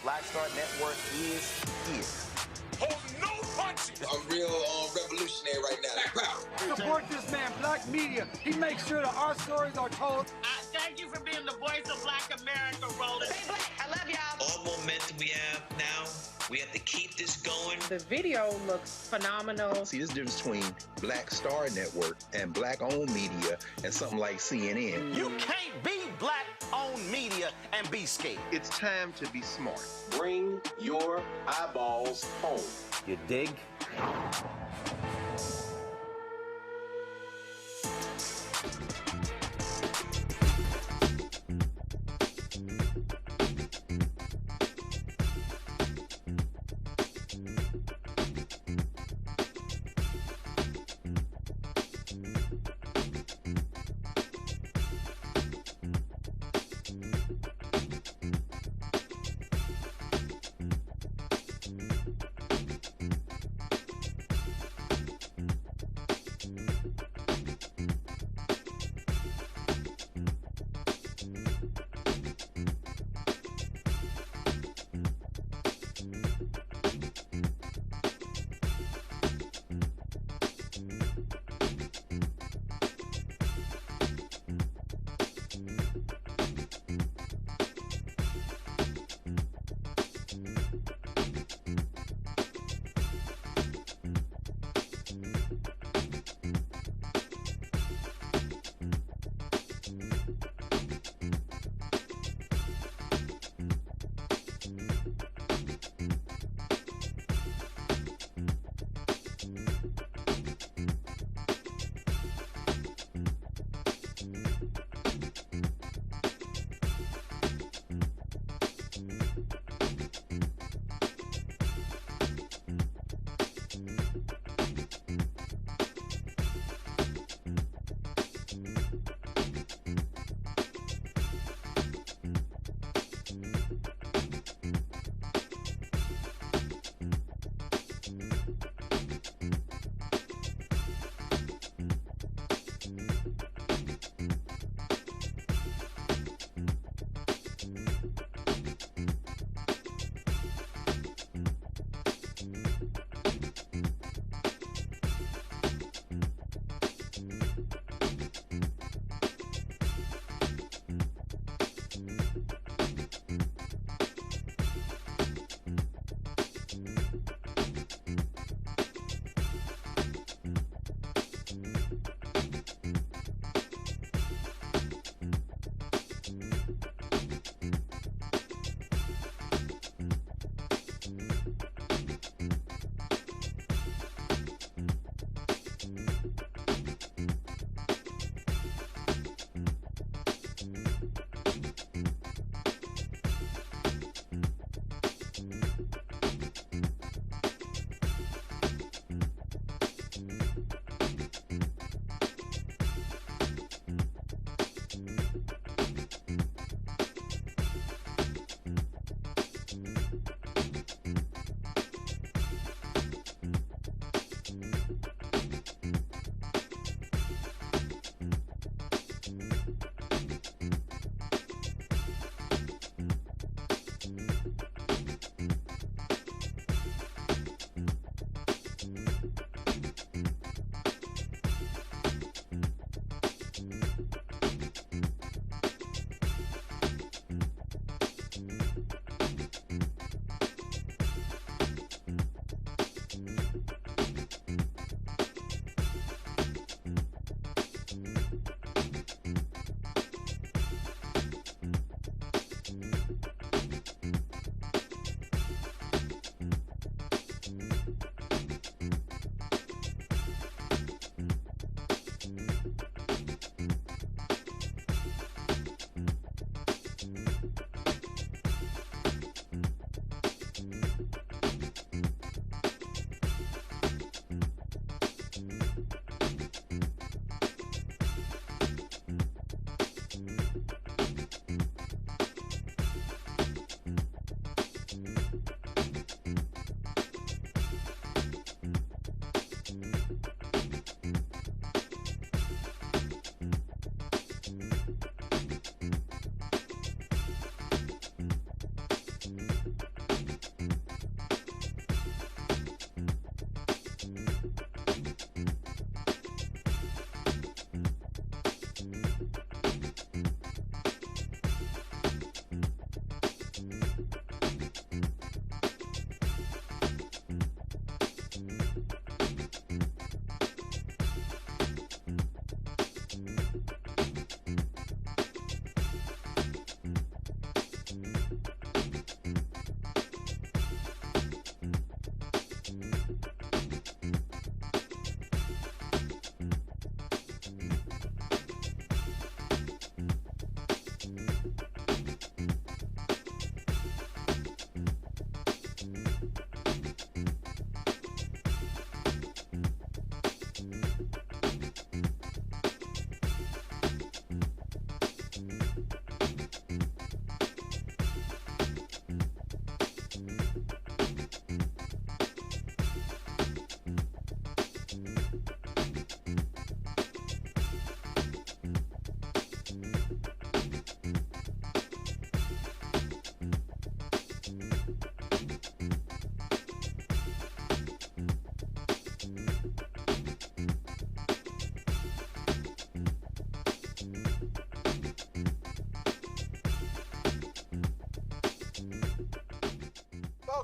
Black Star Network is here. Hold no punches! I'm real revolutionary right now. Black power. Support this man, Black media. He makes sure that our stories are told. Thank you for being the voice of Black America, Roland. Stay black. I love y'all. All momentum we have now, we have to keep this going. The video looks phenomenal. See, this difference between Black Star Network and Black-owned media and something like CNN. You can't be Black-owned media and be scared. It's time to be smart. Bring your eyeballs home. You dig?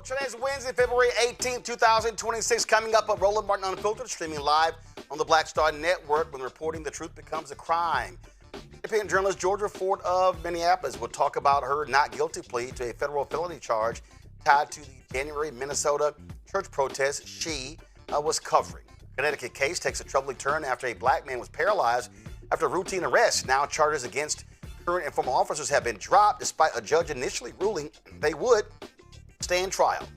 Today is Wednesday, February 18th, 2026. Coming up at Roland Martin Unfiltered, streaming live on the Black Star Network when reporting the truth becomes a crime. Independent journalist Georgia Ford of Minneapolis will talk about her not guilty plea to a federal felony charge tied to the January Minnesota church protest she was covering. Connecticut case takes a troubling turn after a black man was paralyzed after a routine arrest. Now charges against current and former officers have been dropped despite a judge initially ruling they would stand trial.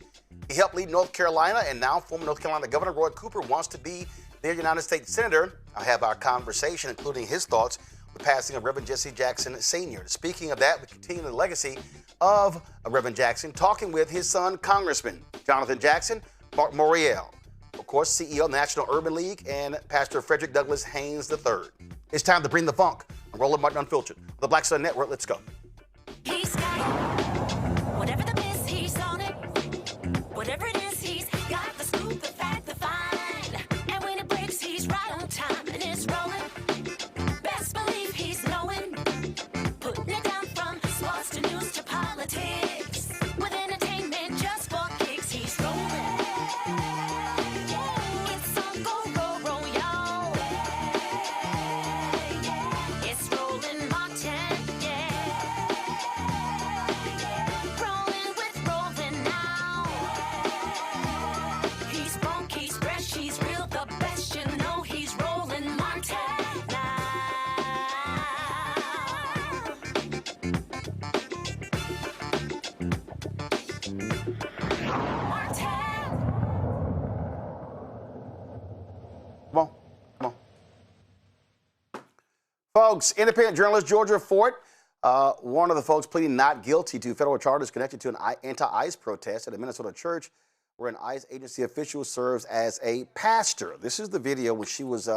He helped lead North Carolina, and now former North Carolina Governor Roy Cooper wants to be their United States Senator. I have our conversation, including his thoughts with the passing of Reverend Jesse Jackson Sr. Speaking of that, we continue the legacy of Reverend Jackson, talking with his son, Congressman Jonathan Jackson, Marc Morial, of course, CEO of the National Urban League, and Pastor Frederick Douglass Haynes III. It's time to bring the funk on Roland Martin Unfiltered. The Black Star Network, let's go. He's got whatever the miss, he's on it. Whatever it is, he's got the scoop, the fact, the find. And when it breaks, he's right on time and it's rolling. Best believe he's knowing. Putting it down from sports to news to politics. With entertainment just for kicks, he's rolling. It's on go, y'all. It's Roland Martin, rolling with Roland now. He's funk, he's fresh, he's real, the best, you know he's Roland Martin now. Martin. Come on, come on. Folks, independent journalist Georgia Ford, one of the folks pleading not guilty to federal charges connected to an anti-ICE protest at a Minnesota church where an ICE agency official serves as a pastor. This is the video when she was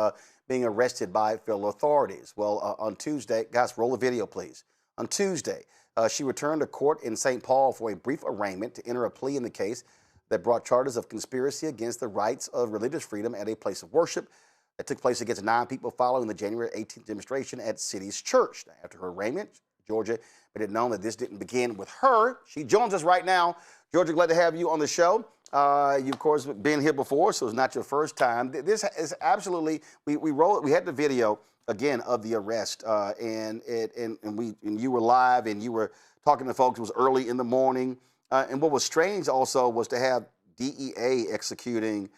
being arrested by federal authorities. Well, on Tuesday, guys, roll the video, please. On Tuesday, she returned to court in St. Paul for a brief arraignment to enter a plea in the case that brought charges of conspiracy against the rights of religious freedom at a place of worship that took place against 9 people following the January 18th demonstration at City's Church. Now, after her arraignment, Georgia made it known that this didn't begin with her. She joins us right now. Georgia, glad to have you on the show. You, of course, been here before, so it's not your first time. This is absolutely, we had the video, again, of the arrest, and you were live, and you were talking to folks. It was early in the morning. And what was strange also was to have DEA executing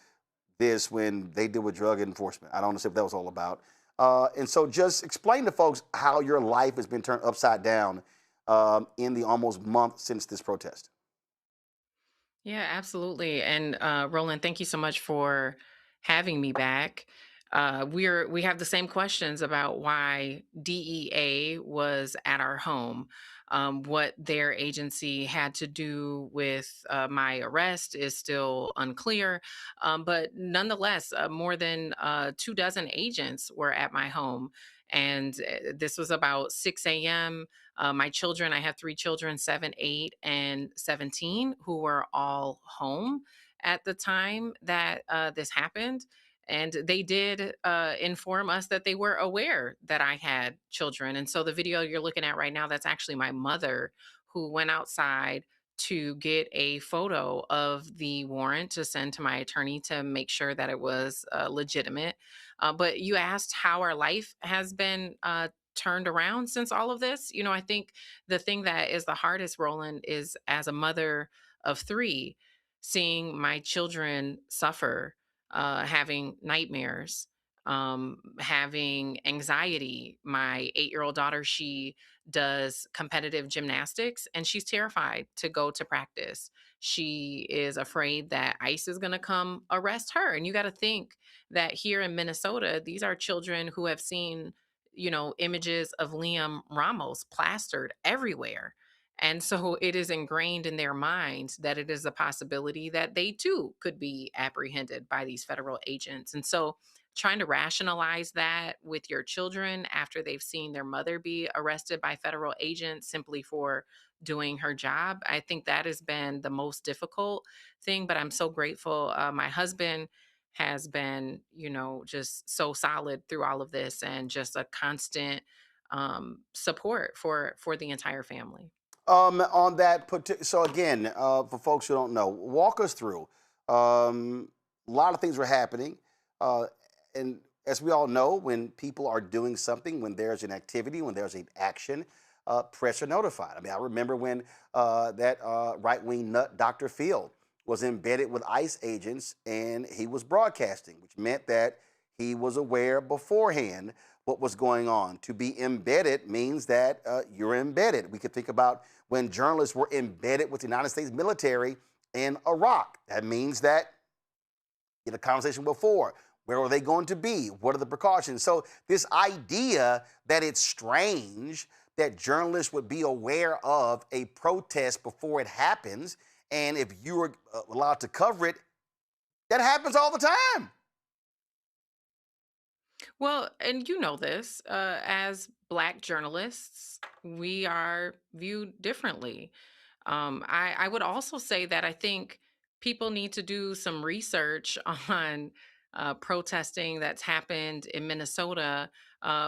this when they deal with drug enforcement. I don't understand what that was all about. And so just explain to folks how your life has been turned upside down in the almost month since this protest. Yeah, absolutely. And Roland, thank you so much for having me back. We have the same questions about why DEA was at our home. What their agency had to do with my arrest is still unclear. But nonetheless, more than 24 agents were at my home. And this was about 6 a.m. My children, I have 3 children, 7, 8, and 17, who were all home at the time that this happened. And they did inform us that they were aware that I had children. And so the video you're looking at right now, that's actually my mother, who went outside to get a photo of the warrant to send to my attorney to make sure that it was legitimate. But you asked how our life has been turned around since all of this. You know, I think the thing that is the hardest, Roland, is as a mother of 3, seeing my children suffer, having nightmares, having anxiety. My 8-year-old daughter, she does competitive gymnastics and she's terrified to go to practice. She is afraid that ICE is going to come arrest her. And you got to think that here in Minnesota, these are children who have seen, you know, images of Liam Ramos plastered everywhere. And so it is ingrained in their minds that it is a possibility that they too could be apprehended by these federal agents. And so trying to rationalize that with your children after they've seen their mother be arrested by federal agents simply for doing her job, I think that has been the most difficult thing. But I'm so grateful. My husband has been, you know, just so solid through all of this and just a constant support for the entire family. On that, so again, for folks who don't know, walk us through. A lot of things were happening, and as we all know, when people are doing something, when there's an activity, when there's an action, press are notified. I mean, I remember when that right-wing nut Dr. Field was embedded with ICE agents, and he was broadcasting, which meant that he was aware beforehand what was going on. To be embedded means that you're embedded. We could think about when journalists were embedded with the United States military in Iraq. That means that, in a conversation before, where are they going to be? What are the precautions? So this idea that it's strange that journalists would be aware of a protest before it happens, and if you're allowed to cover it, that happens all the time. Well, and you know this, as Black journalists, we are viewed differently. I would also say that I think people need to do some research on protesting that's happened in Minnesota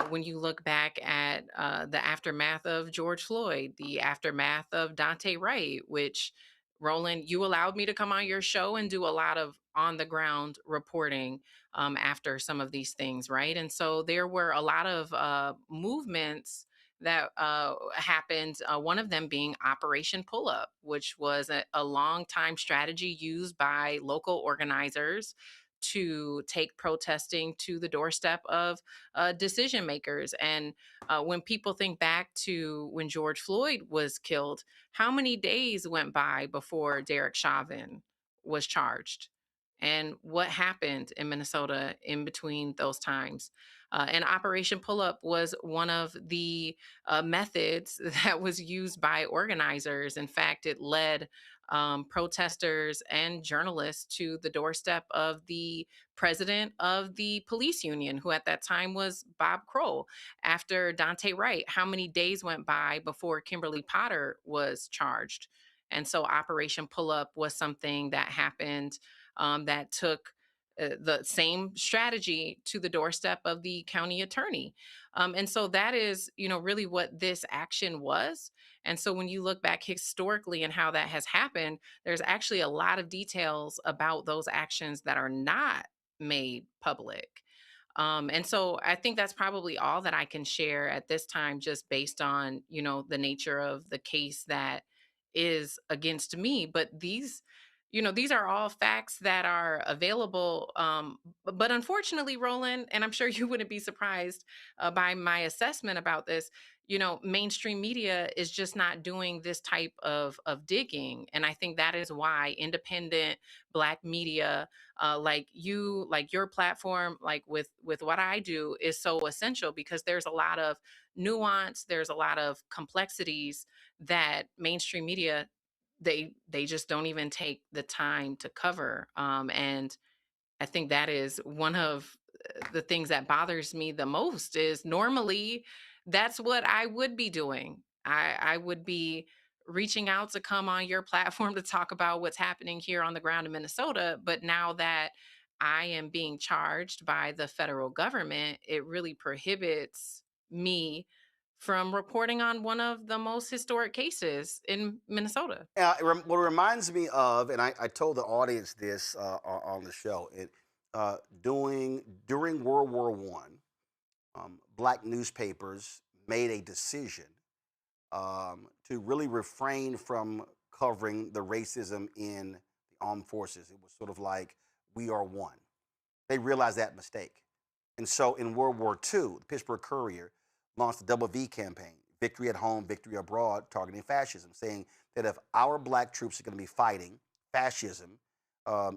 when you look back at the aftermath of George Floyd, the aftermath of Dante Wright, which, Roland, you allowed me to come on your show and do a lot of on the ground reporting after some of these things, right? And so there were a lot of movements that happened, one of them being Operation Pull Up, which was a long time strategy used by local organizers to take protesting to the doorstep of decision makers. And when people think back to when George Floyd was killed, how many days went by before Derek Chauvin was charged? And what happened in Minnesota in between those times? And Operation Pull Up was one of the methods that was used by organizers. In fact, it led protesters and journalists to the doorstep of the president of the police union, who at that time was Bob Kroll. After Dante Wright, how many days went by before Kimberly Potter was charged? And so Operation Pull Up was something that happened that took the same strategy to the doorstep of the county attorney. And so that is, really what this action was. And so when you look back historically and how that has happened, there's actually a lot of details about those actions that are not made public. And so I think that's probably all that I can share at this time, just based on, the nature of the case that is against me. But these are all facts that are available. But unfortunately, Roland, and I'm sure you wouldn't be surprised by my assessment about this, mainstream media is just not doing this type of digging. And I think that is why independent Black media, like your platform, like with what I do, is so essential, because there's a lot of nuance, there's a lot of complexities that mainstream media, they just don't even take the time to cover. And I think that is one of the things that bothers me the most. Is normally that's what I would be doing. I would be reaching out to come on your platform to talk about what's happening here on the ground in Minnesota. But now that I am being charged by the federal government, it really prohibits me from reporting on one of the most historic cases in Minnesota. What it reminds me of, and I told the audience this on the show, during World War I, Black newspapers made a decision to really refrain from covering the racism in the armed forces. It was sort of like, we are one. They realized that mistake. And so in World War II, the Pittsburgh Courier launched the Double V campaign, victory at home, victory abroad, targeting fascism, saying that if our Black troops are going to be fighting fascism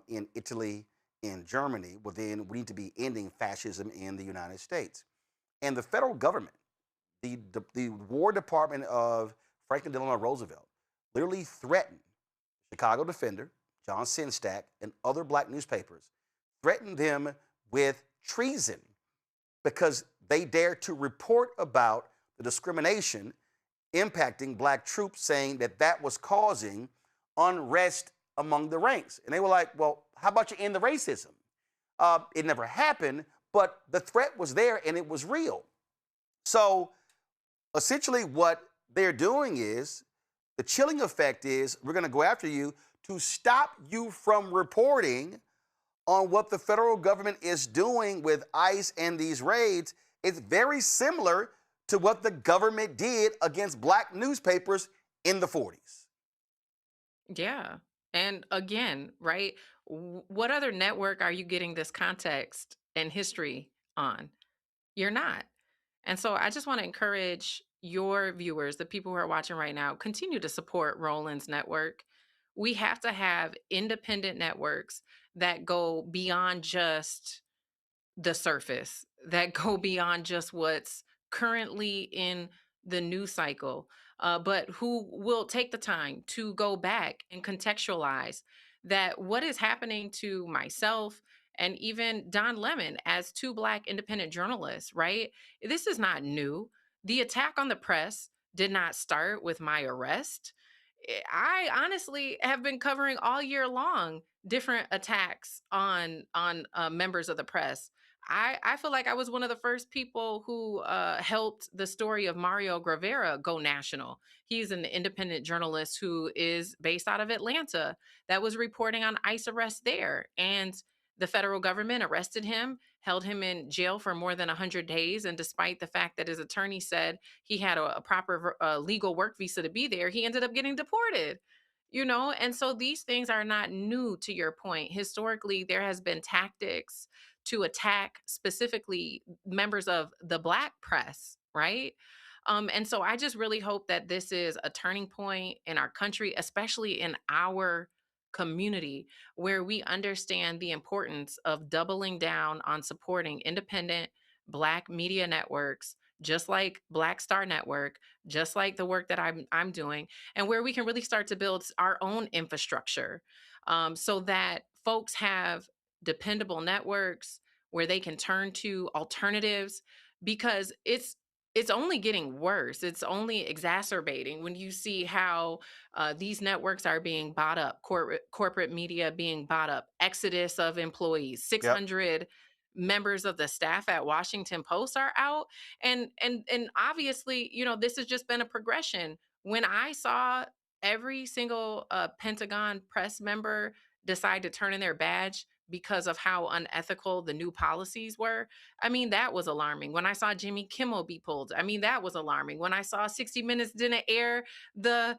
in Italy, in Germany, well, then we need to be ending fascism in the United States. And the federal government, the War Department of Franklin Delano Roosevelt, literally threatened Chicago Defender, John Sinstack, and other Black newspapers, threatened them with treason because they dared to report about the discrimination impacting Black troops, saying that that was causing unrest among the ranks. And they were like, well, how about you end the racism? It never happened, but the threat was there and it was real. So essentially what they're doing is The chilling effect is we're going to go after you to stop you from reporting on what the federal government is doing with ICE and these raids. It's very similar to what the government did against black newspapers in the 40s. Yeah. And again, right? What other network are you getting this context and history on? You're not. And so I just want to encourage your viewers, the people who are watching right now, continue to support Roland's network. We have to have independent networks that go beyond just the surface, that go beyond just what's currently in the news cycle, but who will take the time to go back and contextualize that what is happening to myself and even Don Lemon as two Black independent journalists, right? This is not new. The attack on the press did not start with my arrest. I honestly have been covering all year long different attacks on members of the press. I feel like I was one of the first people who helped the story of Mario Gravera go national. He's an independent journalist who is based out of Atlanta that was reporting on ICE arrests there. And the federal government arrested him, held him in jail for more than 100 days. And despite the fact that his attorney said he had a proper legal work visa to be there, he ended up getting deported. And so these things are not new, to your point. Historically, there has been tactics to attack specifically members of the Black press, right? And so I just really hope that this is a turning point in our country, especially in our community, where we understand the importance of doubling down on supporting independent Black media networks, just like Black Star Network, just like the work that I'm doing, and where we can really start to build our own infrastructure, so that folks have dependable networks where they can turn to alternatives, because it's only getting worse. It's only exacerbating when you see how these networks are being bought up, corporate media being bought up, exodus of employees, Yep. 600 members of the staff at Washington Post are out. And obviously, this has just been a progression. When I saw every single Pentagon press member decide to turn in their badge because of how unethical the new policies were, I mean, that was alarming. When I saw Jimmy Kimmel be pulled, I mean, that was alarming. When I saw 60 Minutes didn't air the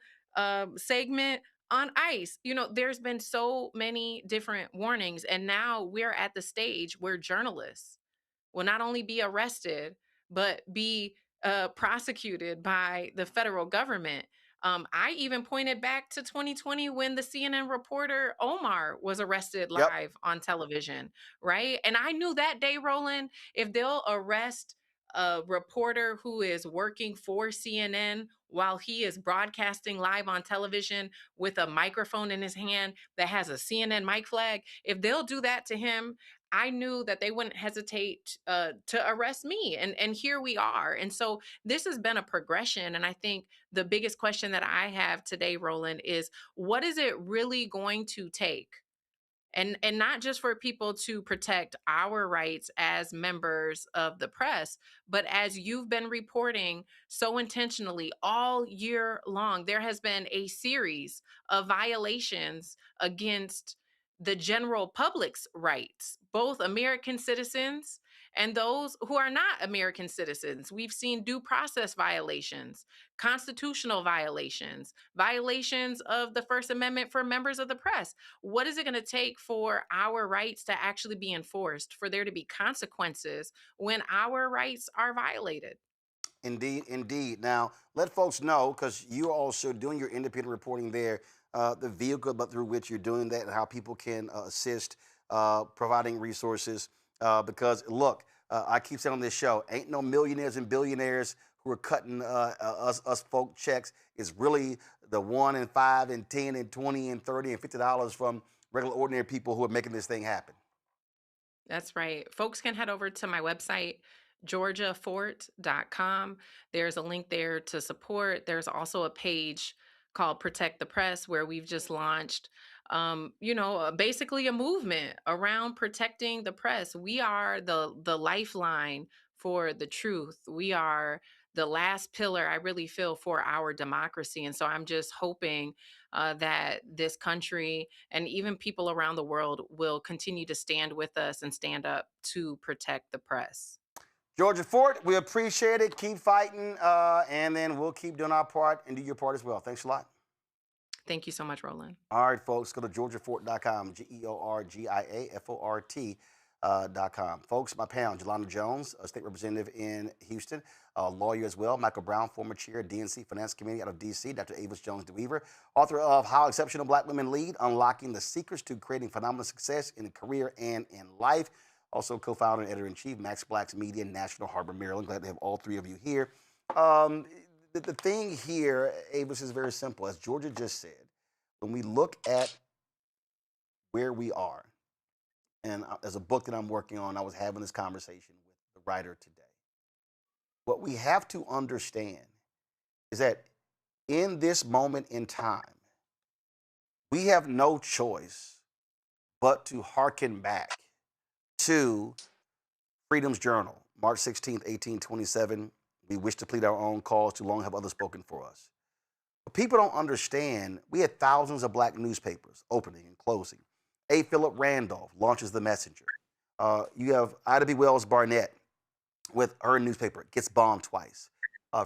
segment on ICE, there's been so many different warnings. And now we're at the stage where journalists will not only be arrested, but be prosecuted by the federal government. I even pointed back to 2020 when the CNN reporter Omar was arrested Yep. live on television, right? And I knew that day, Roland, if they'll arrest a reporter who is working for CNN while he is broadcasting live on television with a microphone in his hand that has a CNN mic flag, if they'll do that to him, I knew that they wouldn't hesitate to arrest me. And here we are. And so this has been a progression. And I think the biggest question that I have today, Roland, is what is it really going to take? And not just for people to protect our rights as members of the press, but as you've been reporting so intentionally all year long, there has been a series of violations against the general public's rights, both American citizens and those who are not American citizens. We've seen due process violations, constitutional violations, violations of the First Amendment for members of the press. What is it going to take for our rights to actually be enforced, for there to be consequences when our rights are violated? Indeed, indeed. Now, let folks know, because you're also doing your independent reporting there, the vehicle but through which you're doing that and how people can assist providing resources. Because, look, I keep saying on this show, ain't no millionaires and billionaires who are cutting us folk checks. It's really the 1 and 5 and 10 and 20 and 30 and $50 from regular ordinary people who are making this thing happen. That's right. Folks can head over to my website, georgiafort.com. There's a link there to support. There's also a page called Protect the Press where we've just launched, basically a movement around protecting the press. We are the lifeline for the truth. We are the last pillar, I really feel, for our democracy. And so I'm just hoping that this country and even people around the world will continue to stand with us and stand up to protect the press. Georgia Fort, we appreciate it. Keep fighting, and then we'll keep doing our part and do your part as well. Thanks a lot. Thank you so much, Roland. All right, folks, go to georgiafort.com, GeorgiaFort.com. Folks, my panel, Jelana Jones, a state representative in Houston, a lawyer as well, Michael Brown, former chair, DNC Finance Committee out of D.C., Dr. Avis Jones-DeWeaver, author of How Exceptional Black Women Lead, Unlocking the Secrets to Creating Phenomenal Success in Career and in Life. Also co-founder and editor-in-chief, Max Black's Media, National Harbor, Maryland. Glad to have all three of you here. The thing here, Avis, is very simple. As Georgia just said, when we look at where we are, and as a book that I'm working on, I was having this conversation with the writer today. What we have to understand is that in this moment in time, we have no choice but to hearken back to Freedom's Journal, March 16th, 1827. We wish to plead our own cause, too long have others spoken for us. But people don't understand, we had thousands of black newspapers opening and closing. A. Philip Randolph launches The Messenger. You have Ida B. Wells Barnett with her newspaper, gets bombed twice.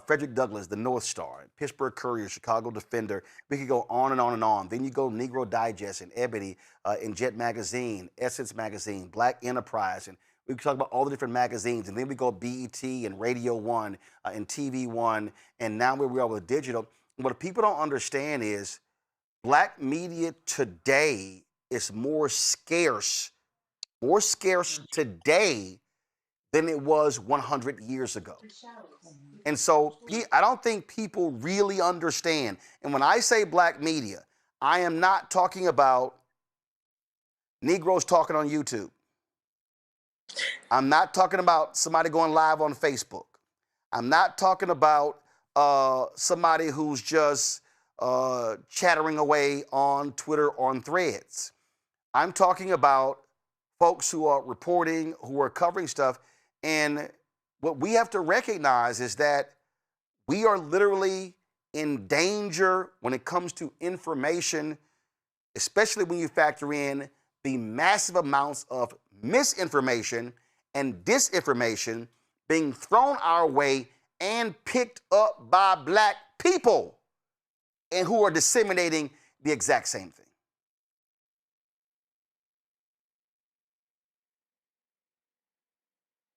Frederick Douglass, the North Star, Pittsburgh Courier, Chicago Defender. We could go on and on and on. Then you go Negro Digest and Ebony and Jet Magazine, Essence Magazine, Black Enterprise, and we talk about all the different magazines. And then we go BET and Radio One and TV One, and now where we are with digital. What people don't understand is black media today is more scarce today than it was 100 years ago. And so I don't think people really understand. And when I say black media, I am not talking about Negroes talking on YouTube. I'm not talking about somebody going live on Facebook. I'm not talking about somebody who's just chattering away on Twitter or on Threads. I'm talking about folks who are reporting, who are covering stuff. And what we have to recognize is that we are literally in danger when it comes to information, especially when you factor in the massive amounts of misinformation and disinformation being thrown our way and picked up by black people and who are disseminating the exact same thing.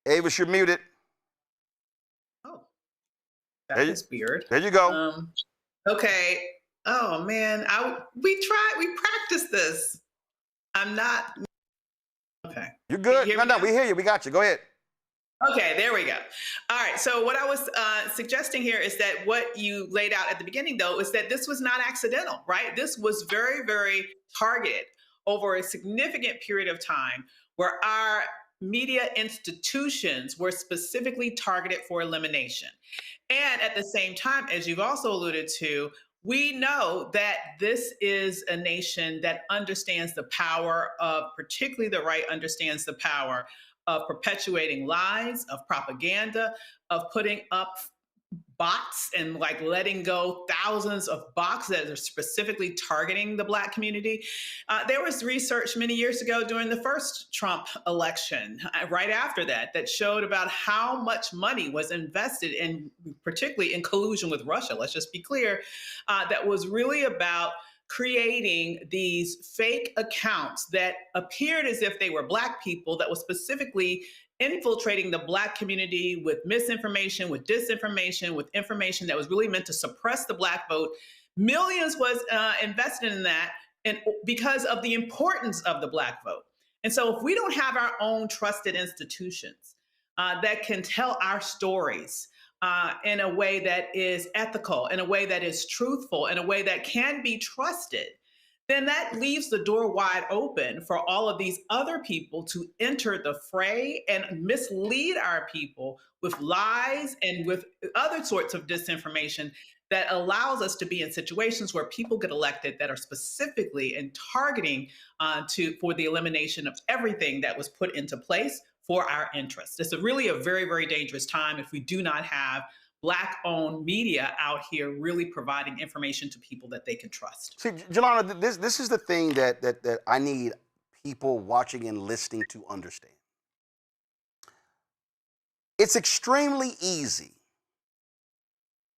Avis, you're muted. Oh, that is weird. There you go. Okay. Oh man, we practiced this. I'm not. Okay. You're good. No, we hear you. We got you. Go ahead. Okay, there we go. All right. So what I was suggesting here is that what you laid out at the beginning, though, is that this was not accidental, right? This was very, very targeted over a significant period of time where our media institutions were specifically targeted for elimination. And at the same time, as you've also alluded to, we know that this is a nation that understands the power of, particularly the right understands the power of perpetuating lies, of propaganda, of putting up bots and like letting go thousands of bots that are specifically targeting the Black community. There was research many years ago during the first Trump election, right after that, that showed about how much money was invested in, particularly in collusion with Russia, let's just be clear, that was really about creating these fake accounts that appeared as if they were Black people that was specifically infiltrating the Black community with misinformation, with disinformation, with information that was really meant to suppress the Black vote. Millions was invested in that, and because of the importance of the Black vote. And so if we don't have our own trusted institutions that can tell our stories in a way that is ethical, in a way that is truthful, in a way that can be trusted, then that leaves the door wide open for all of these other people to enter the fray and mislead our people with lies and with other sorts of disinformation that allows us to be in situations where people get elected that are specifically and targeting for the elimination of everything that was put into place for our interests. It's really a very, very dangerous time if we do not have Black-owned media out here really providing information to people that they can trust. See, Jelana, this is the thing that I need people watching and listening to understand. It's extremely easy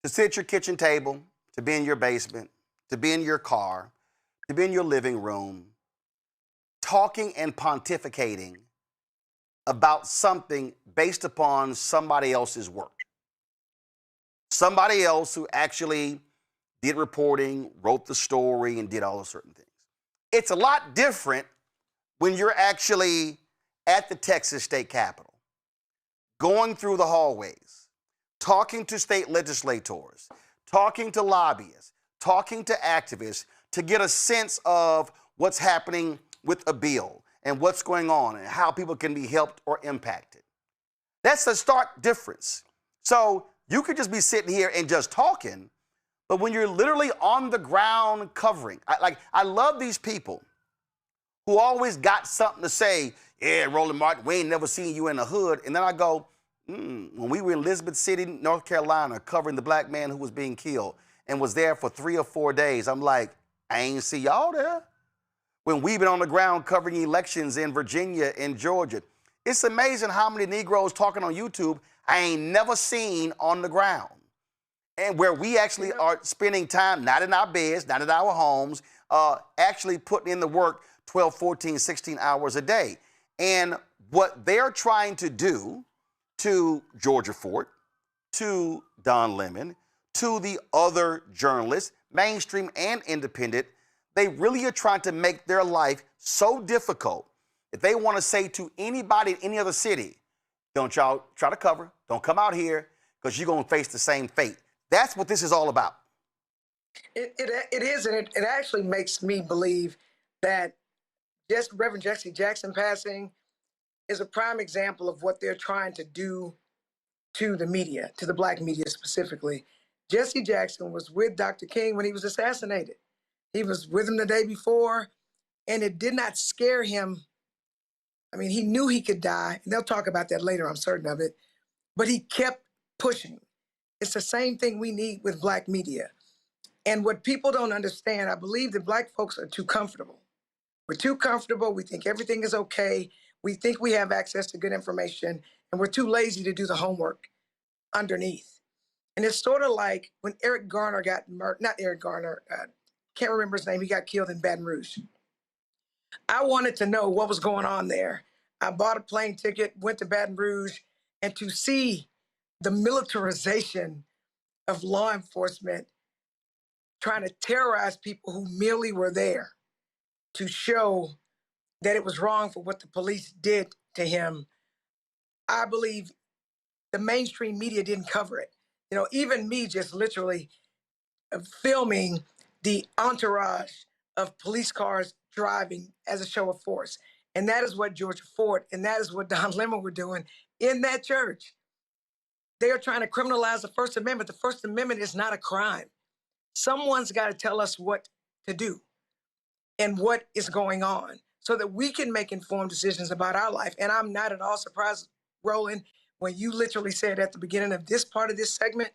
to sit at your kitchen table, to be in your basement, to be in your car, to be in your living room, talking and pontificating about something based upon somebody else's work. Somebody else who actually did reporting, wrote the story, and did all those certain things. It's a lot different when you're actually at the Texas State Capitol, going through the hallways, talking to state legislators, talking to lobbyists, talking to activists to get a sense of what's happening with a bill and what's going on and how people can be helped or impacted. That's a stark difference. So you could just be sitting here and just talking, but when you're literally on the ground covering, I love these people who always got something to say. Yeah, Roland Martin, we ain't never seen you in the hood. And then I go, when we were in Elizabeth City, North Carolina, covering the black man who was being killed and was there for 3 or 4 days, I'm like, I ain't see y'all there. When we've been on the ground covering elections in Virginia and Georgia, it's amazing how many Negroes talking on YouTube I ain't never seen on the ground. And where we actually are spending time, not in our beds, not in our homes, actually putting in the work 12, 14, 16 hours a day. And what they're trying to do to Georgia Fort, to Don Lemon, to the other journalists, mainstream and independent, they really are trying to make their life so difficult that they want to say to anybody in any other city, don't y'all try to cover, don't come out here, because you're going to face the same fate. That's what this is all about. It is, and it actually makes me believe that just Reverend Jesse Jackson passing is a prime example of what they're trying to do to the media, to the black media specifically. Jesse Jackson was with Dr. King when he was assassinated. He was with him the day before, and it did not scare him. I mean, he knew he could die, and they'll talk about that later, I'm certain of it, but he kept pushing. It's the same thing we need with black media. And what people don't understand, I believe that black folks are too comfortable. We're too comfortable. We think everything is okay. We think we have access to good information, and we're too lazy to do the homework underneath. And it's sort of like when Eric Garner got murdered, not Eric Garner, can't remember his name, he got killed in Baton Rouge. I wanted to know what was going on there. I bought a plane ticket, went to Baton Rouge, and to see the militarization of law enforcement trying to terrorize people who merely were there to show that it was wrong for what the police did to him. I believe the mainstream media didn't cover it. You know, even me just literally filming the entourage of police cars driving as a show of force. And that is what Georgia Fort and that is what Don Lemon were doing in that church. They are trying to criminalize the First Amendment. The First Amendment is not a crime. Someone's got to tell us what to do and what is going on so that we can make informed decisions about our life. And I'm not at all surprised, Roland, when you literally said at the beginning of this part of this segment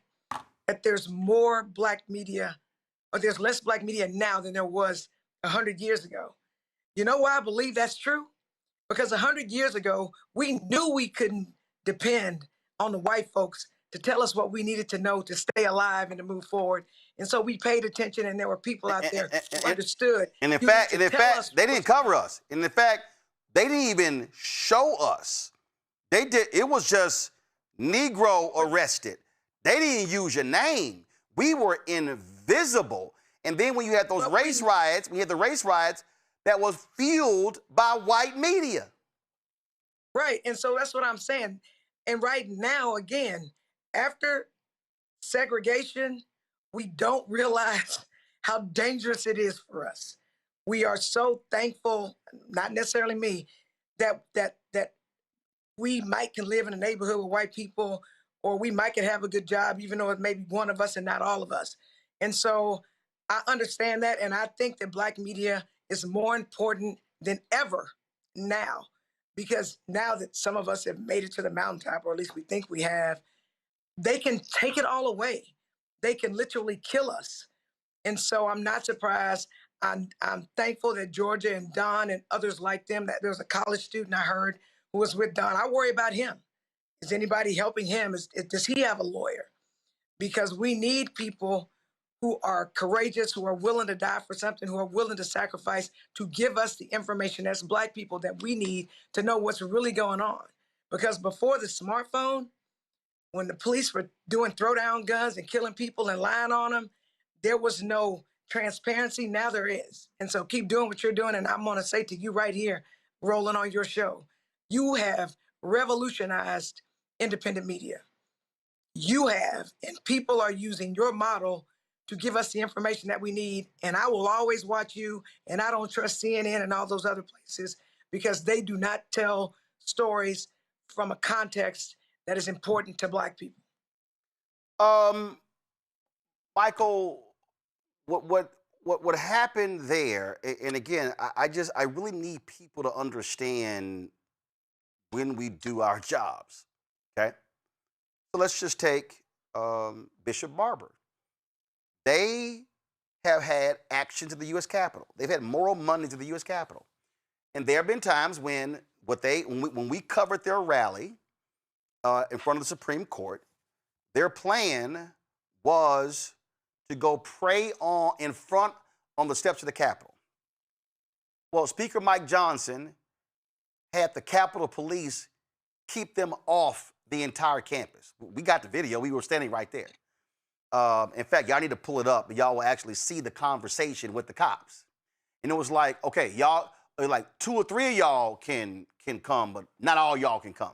that there's more black media, or there's less black media now than there was 100 years ago. You know why I believe that's true? Because 100 years ago, we knew we couldn't depend on the white folks to tell us what we needed to know to stay alive and to move forward. And so we paid attention, and there were people out there who understood. And in fact, they didn't cover us. And in fact, they didn't even show us. They did. It was just Negro arrested. They didn't use your name. We were invisible. And then when you had those race riots, we had the race riots that was fueled by white media. Right. And so that's what I'm saying. And right now, again, after segregation, we don't realize how dangerous it is for us. We are so thankful, not necessarily me, that we might can live in a neighborhood with white people, or we might can have a good job, even though it may be one of us and not all of us. And so I understand that, and I think that black media is more important than ever now, because now that some of us have made it to the mountaintop, or at least we think we have, they can take it all away. They can literally kill us. And so I'm not surprised. I'm thankful that Georgia and Don and others like them, that there was a college student I heard who was with Don. I worry about him. Is anybody helping him? Does he have a lawyer? Because we need people who are courageous, who are willing to die for something, who are willing to sacrifice to give us the information as Black people that we need to know what's really going on. Because before the smartphone, when the police were doing throwdown guns and killing people and lying on them, there was no transparency. Now there is. And so keep doing what you're doing. And I'm going to say to you right here, Roland, on your show, you have revolutionized independent media. You have, and people are using your model to give us the information that we need. And I will always watch you, and I don't trust CNN and all those other places because they do not tell stories from a context that is important to Black people. Michael, what happened there, and again, I really need people to understand when we do our jobs, okay? So let's just take Bishop Barber. They have had action to the U.S. Capitol. They've had moral money to the U.S. Capitol. And there have been times when we covered their rally in front of the Supreme Court, their plan was to go pray on the steps of the Capitol. Well, Speaker Mike Johnson had the Capitol Police keep them off the entire campus. We got the video. We were standing right there. In fact, y'all need to pull it up, and y'all will actually see the conversation with the cops. And it was like, okay, y'all, like 2 or 3 of y'all can come, but not all y'all can come.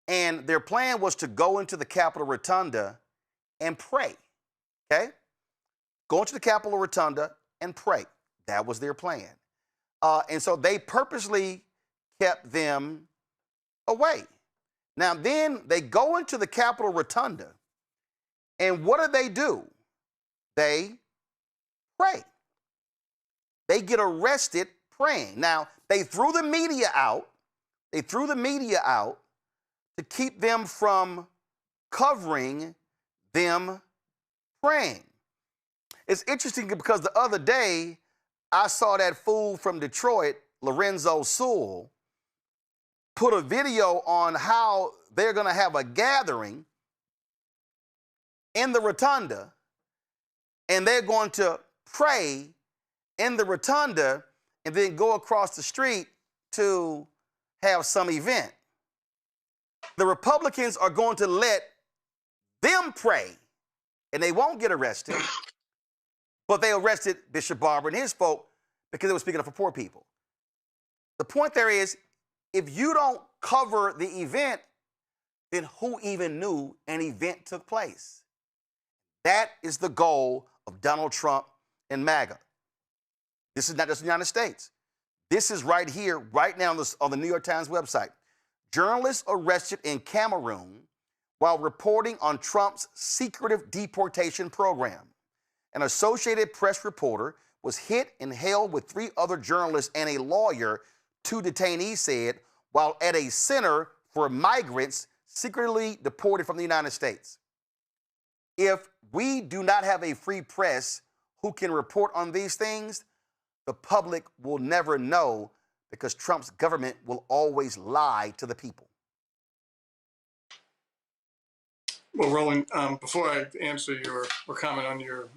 And their plan was to go into the Capitol Rotunda and pray, okay? Go into the Capitol Rotunda and pray. That was their plan. And so they purposely kept them away. Now then they go into the Capitol Rotunda, and what do? They pray. They get arrested praying. Now, they threw the media out. They threw the media out to keep them from covering them praying. It's interesting because the other day, I saw that fool from Detroit, Lorenzo Sewell, put a video on how they're going to have a gathering in the Rotunda, and they're going to pray in the Rotunda and then go across the street to have some event. The Republicans are going to let them pray, and they won't get arrested, but they arrested Bishop Barber and his folk because they were speaking up for poor people. The point there is, if you don't cover the event, then who even knew an event took place? That is the goal of Donald Trump and MAGA. This is not just the United States. This is right here, right now on the New York Times website. Journalists arrested in Cameroon while reporting on Trump's secretive deportation program. An Associated Press reporter was hit and held with 3 other journalists and a lawyer, 2 detainees said, while at a center for migrants secretly deported from the United States. If we do not have a free press who can report on these things, the public will never know because Trump's government will always lie to the people. Well, Roland, before I answer or comment on your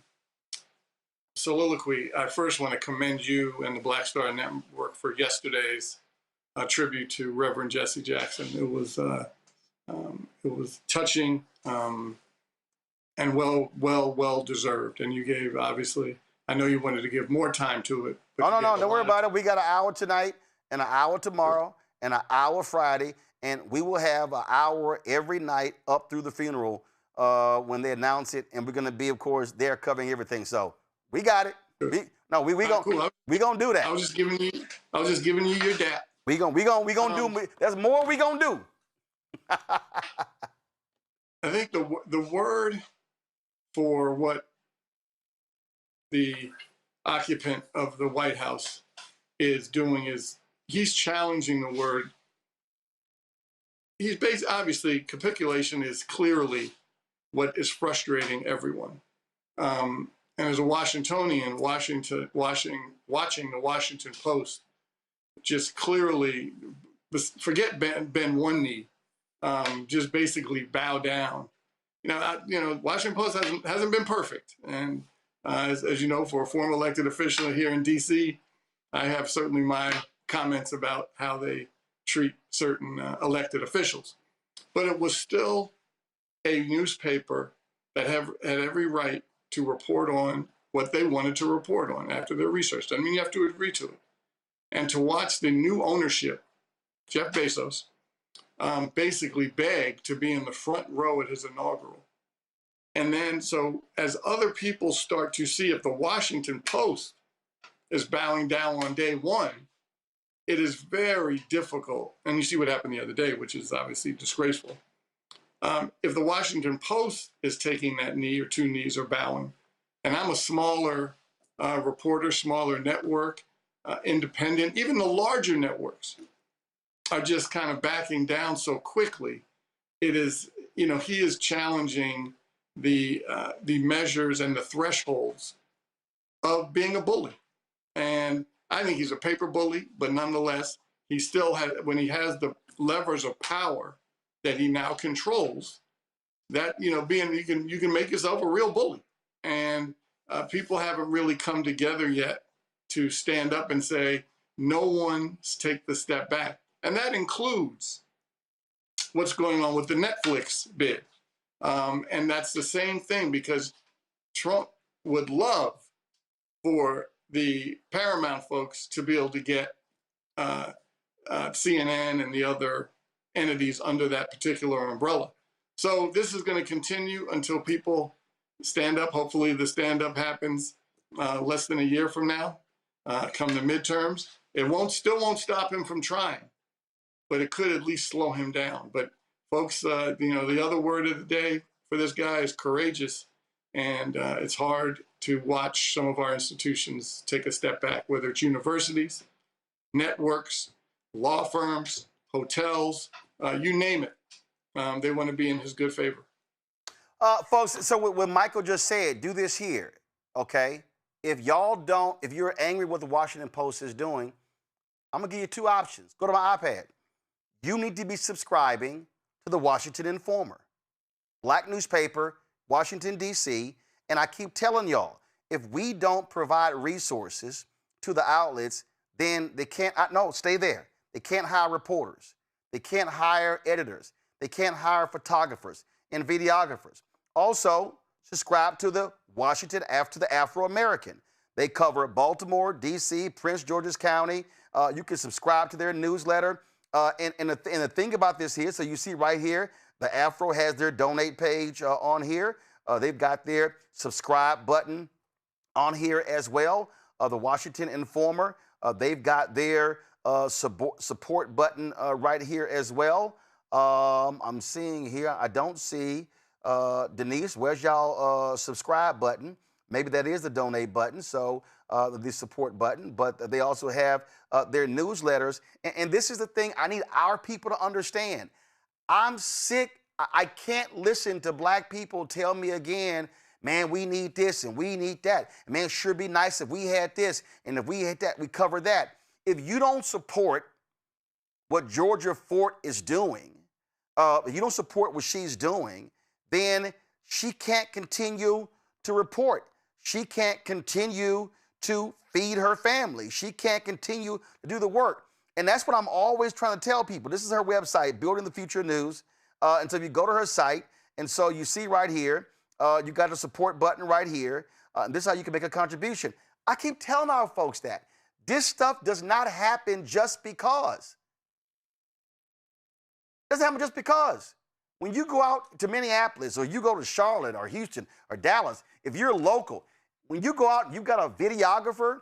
soliloquy, I first want to commend you and the Black Star Network for yesterday's tribute to Reverend Jesse Jackson. It was touching and well deserved. And you gave, obviously, I know you wanted to give more time to it. Oh, no, don't worry about it. We got an hour tonight and an hour tomorrow and an hour Friday, and we will have an hour every night up through the funeral when they announce it, and we're going to be, of course, there covering everything. So we got it. We gonna do that. I was just giving you your dap. We gonna do. There's more we gonna do. I think the word for what the occupant of the White House is doing is he's challenging the word obviously, capitulation is clearly what is frustrating everyone. And as a Washingtonian, watching the Washington Post, just clearly, forget bend one knee, just basically bow down. Washington Post hasn't been perfect, and as you know, for a former elected official here in D.C., I have certainly my comments about how they treat certain elected officials. But it was still a newspaper that had every right to report on what they wanted to report on after their research. I mean, you have to agree to it. And to watch the new ownership, Jeff Bezos, basically beg to be in the front row at his inaugural. And then, so as other people start to see if the Washington Post is bowing down on day one, it is very difficult. And you see what happened the other day, which is obviously disgraceful. If the Washington Post is taking that knee or two knees or bowing, and I'm a smaller reporter, smaller network, independent, even the larger networks are just kind of backing down so quickly. It is, he is challenging the measures and the thresholds of being a bully. And I think he's a paper bully, but nonetheless, he still has, when he has the levers of power that he now controls, that, you can make yourself a real bully. And people haven't really come together yet to stand up and say, no one's take the step back. And that includes what's going on with the Netflix bid. And that's the same thing, because Trump would love for the Paramount folks to be able to get CNN and the other entities under that particular umbrella. So this is going to continue until people stand up. Hopefully the stand-up happens less than a year from now, come the midterms. It still won't stop him from trying, but it could at least slow him down. But folks, the other word of the day for this guy is courageous. And it's hard to watch some of our institutions take a step back, whether it's universities, networks, law firms, hotels, you name it. They want to be in his good favor. Folks, so what Michael just said, do this here, okay? If you're angry with what the Washington Post is doing, I'm going to give you two options. Go to my iPad. You need to be subscribing to the Washington Informer, black newspaper, Washington, D.C., and I keep telling y'all, if we don't provide resources to the outlets, then they can't, stay there. They can't hire reporters. They can't hire editors. They can't hire photographers and videographers. Also, subscribe to the Washington to the Afro-American. They cover Baltimore, D.C., Prince George's County. You can subscribe to their newsletter. And the thing about this here, so you see right here, the Afro has their donate page on here. They've got their subscribe button on here as well. The Washington Informer, they've got their support button right here as well. I'm seeing here, I don't see, Denise, where's y'all subscribe button? Maybe that is the donate button, so the support button, but they also have their newsletters. And this is the thing I need our people to understand. I'm sick. I can't listen to black people tell me again, man, we need this and we need that. Man, it sure be nice if we had this, and if we had that, we cover that. If you don't support what Georgia Fort is doing, if you don't support what she's doing, then she can't continue to report. She can't continue to feed her family. She can't continue to do the work. And that's what I'm always trying to tell people. This is her website, Building the Future News. And so you go to her site, and so you see right here, you got a support button right here. This is how you can make a contribution. I keep telling our folks that. This stuff does not happen just because. It doesn't happen just because. When you go out to Minneapolis, or you go to Charlotte or Houston or Dallas, if you're local, when you go out, you've got a videographer,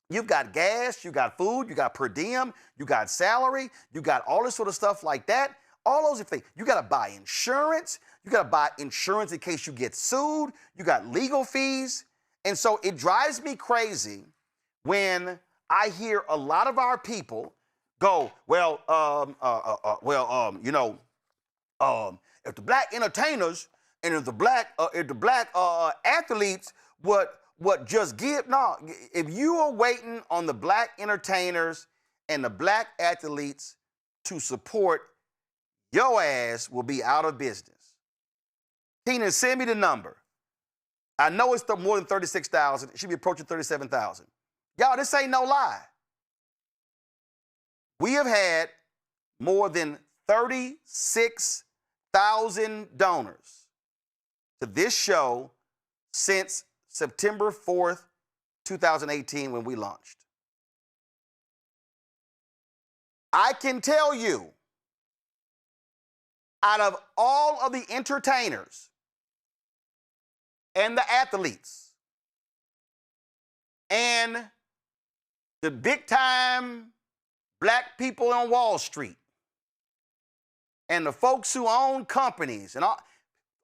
you've got gas, you got food, you got per diem, you got salary, you got all this sort of stuff like that. All those things. You got to buy insurance. You got to buy insurance in case you get sued. You got legal fees. And so it drives me crazy when I hear a lot of our people go, well, if the black entertainers and if the black athletes would just give, no, if you are waiting on the black entertainers and the black athletes to support, your ass will be out of business. Keenan, send me the number. I know it's more than 36,000. It should be approaching 37,000. Y'all, this ain't no lie. We have had more than 36,000 donors to this show since September 4th, 2018, when we launched. I can tell you, out of all of the entertainers and the athletes and the big-time black people on Wall Street and the folks who own companies and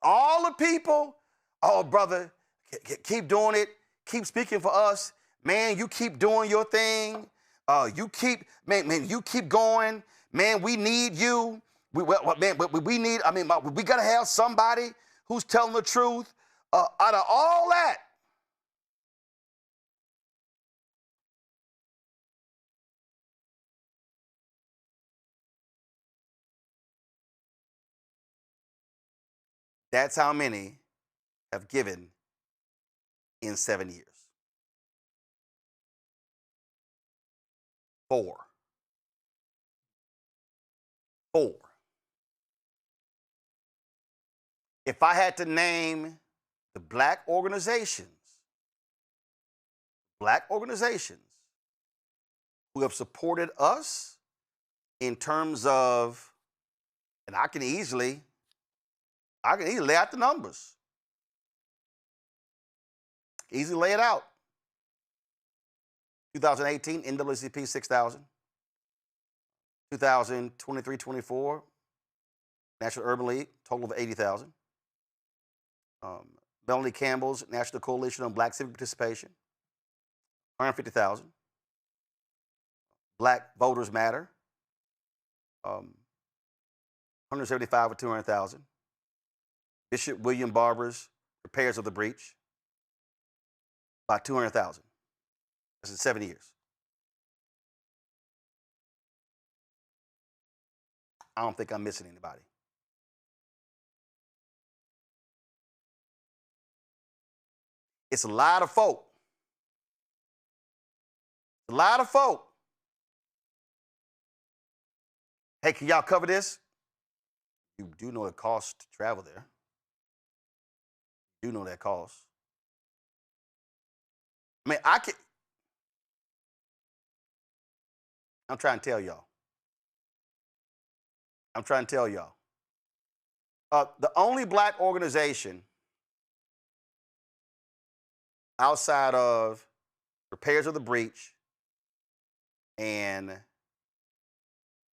all the people, oh, brother, keep doing it. Keep speaking for us. Man, you keep doing your thing. You keep going. Man, we need you. We need, we got to have somebody who's telling the truth. Out of all that, that's how many have given in 7 years. 4. If I had to name the black organizations who have supported us in terms of, and I can easily lay out the numbers. Easily lay it out. 2018, NAACP, 6,000. 2023-24, National Urban League, total of 80,000. Melanie Campbell's National Coalition on Black Civic Participation, 150,000. Black Voters Matter, 175 or 200,000. Bishop William Barber's Repairs of the Breach, about 200,000. That's in 7 years. I don't think I'm missing anybody. It's a lot of folk. A lot of folk. Hey, can y'all cover this? You do know it costs to travel there. You do know that costs. I mean, I'm trying to tell y'all. The only black organization outside of Repairs of the Breach and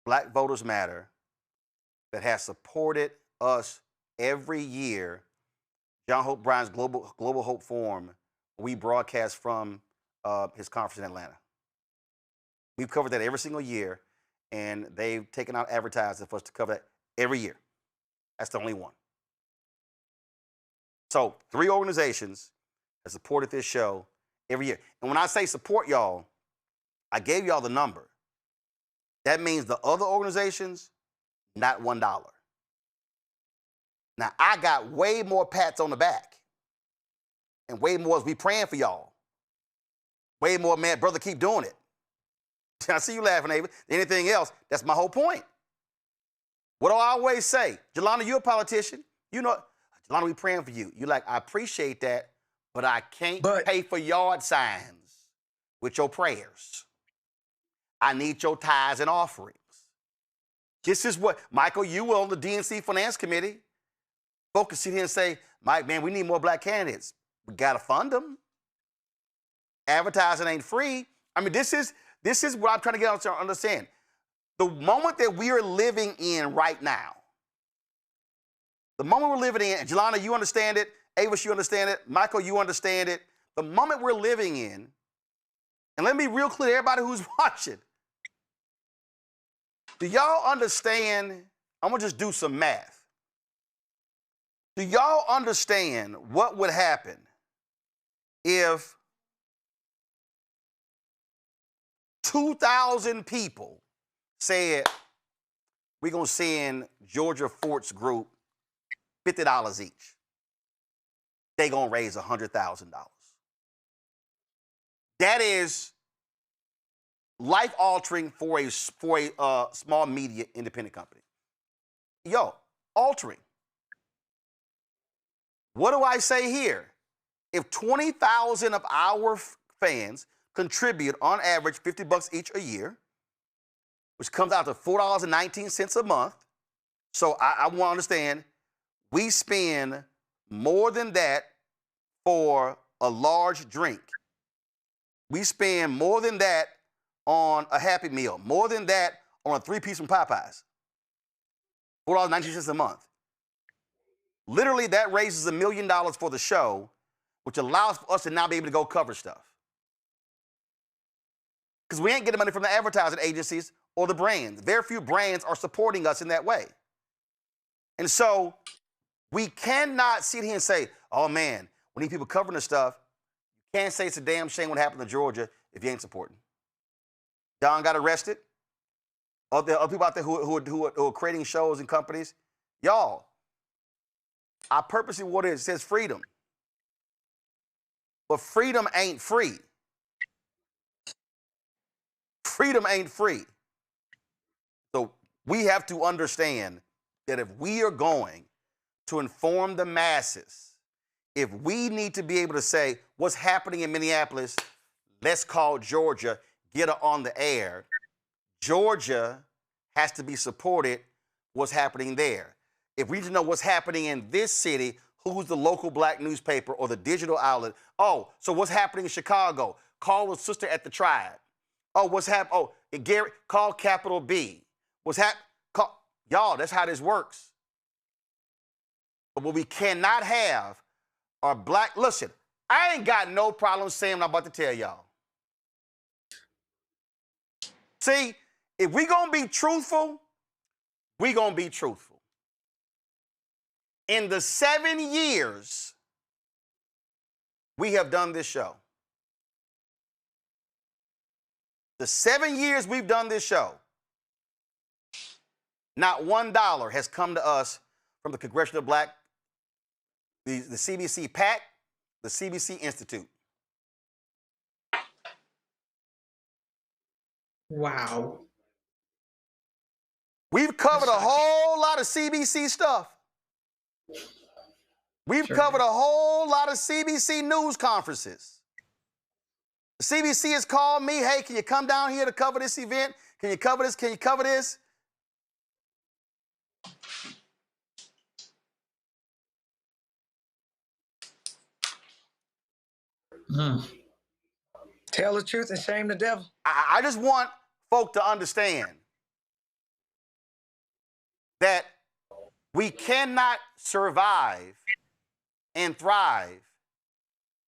Black Voters Matter that has supported us every year, John Hope Bryan's Global Hope Forum, we broadcast from his conference in Atlanta. We've covered that every single year, and they've taken out advertising for us to cover that every year. That's the only one. So 3 organizations have supported this show every year. And when I say support y'all, I gave y'all the number. That means the other organizations, not $1. Now, I got way more pats on the back and way more as we praying for y'all. Way more, man, brother, keep doing it. I see you laughing, Ava. Anything else, that's my whole point. What do I always say? Jelana, you're a politician. You know, Jelana, we praying for you. You're like, I appreciate that, but I can't pay for yard signs with your prayers. I need your tithes and offerings. This is what, Michael, you were on the DNC Finance Committee. Folks can sit here and say, Mike, man, we need more black candidates. We got to fund them. Advertising ain't free. I mean, this is what I'm trying to get out to understand. The moment that we are living in right now, the moment we're living in, and Jelana, you understand it, Avis, you understand it, Michael, you understand it, the moment we're living in, and let me be real clear to everybody who's watching, Do y'all understand? I'm going to just do some math. Do y'all understand what would happen if 2,000 people said, we're going to send Georgia Fort's group $50 each? They're going to raise $100,000. That is life-altering for a small media independent company. Yo, altering. What do I say here? If 20,000 of our fans contribute on average $50 each a year, which comes out to $4.19 a month, so I want to understand, we spend more than that for a large drink. We spend more than that on a Happy Meal, more than that on a 3-piece from Popeyes. $4.19 a month. Literally, that raises $1 million for the show, which allows us to now be able to go cover stuff. Because we ain't getting money from the advertising agencies or the brands. Very few brands are supporting us in that way. And so we cannot sit here and say, oh man, we need people covering this stuff. You can't say it's a damn shame what happened to Georgia if you ain't supporting. Don got arrested. Other people out there who are creating shows and companies. Y'all, I purposely what it says freedom. But freedom ain't free. Freedom ain't free. So we have to understand that if we are going to inform the masses, if we need to be able to say what's happening in Minneapolis, let's call Georgia, get her on the air. Georgia has to be supported what's happening there. If we need to know what's happening in this city, who's the local black newspaper or the digital outlet? Oh, so what's happening in Chicago? Call a sister at the Tribe. Oh, what's happening? Oh, Gary, call Capital B. What's happening? Y'all, that's how this works. But what we cannot have are black. Listen, I ain't got no problem saying what I'm about to tell y'all. See, if we gonna be truthful, we gonna be truthful. In the 7 years we have done this show, the 7 years we've done this show, not $1 has come to us from the Congressional Black, the CBC PAC, the CBC Institute. Wow. We've covered a whole lot of CBC stuff. We've covered a whole lot of CBC news conferences. The CBC has called me, hey, can you come down here to cover this event? Can you cover this? Can you cover this? Tell the truth and shame the devil. I just want folk to understand that we cannot survive and thrive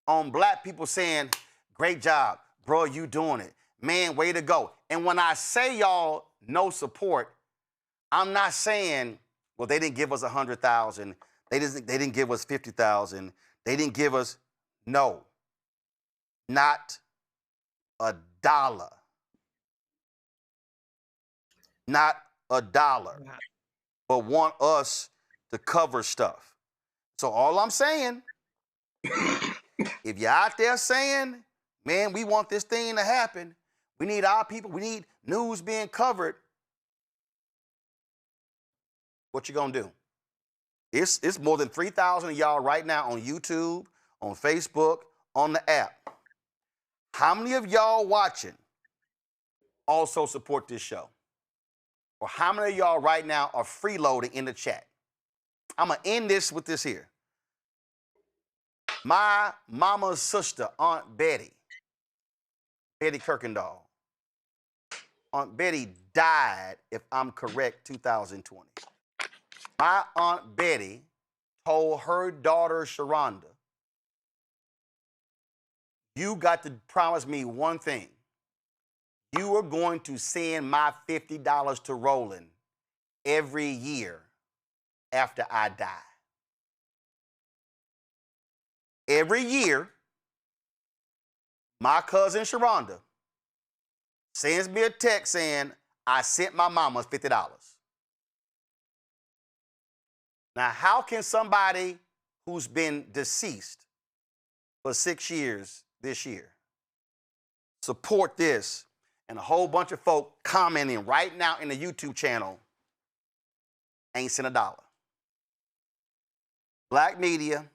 on black people saying, great job, bro, you doing it. Man, way to go. And when I say y'all no support, I'm not saying, well, they didn't give us 100,000. They didn't give us 50,000. They didn't give us, no, not $1. Not $1. But want us to cover stuff. So all I'm saying, if you're out there saying, man, we want this thing to happen, we need our people, we need news being covered, what you gonna do? It's more than 3,000 of y'all right now on YouTube, on Facebook, on the app. How many of y'all watching also support this show? Or how many of y'all right now are freeloading in the chat? I'm going to end this with this here. My mama's sister, Aunt Betty Kirkendall. Aunt Betty died, if I'm correct, 2020. My Aunt Betty told her daughter, Sharonda, you got to promise me one thing. you are going to send my $50 to Roland every year after I die. Every year, my cousin Sharonda sends me a text saying, I sent my mama $50. Now, how can somebody who's been deceased for 6 years this year support this? And a whole bunch of folk commenting right now in the YouTube channel ain't sent a dollar. Black media,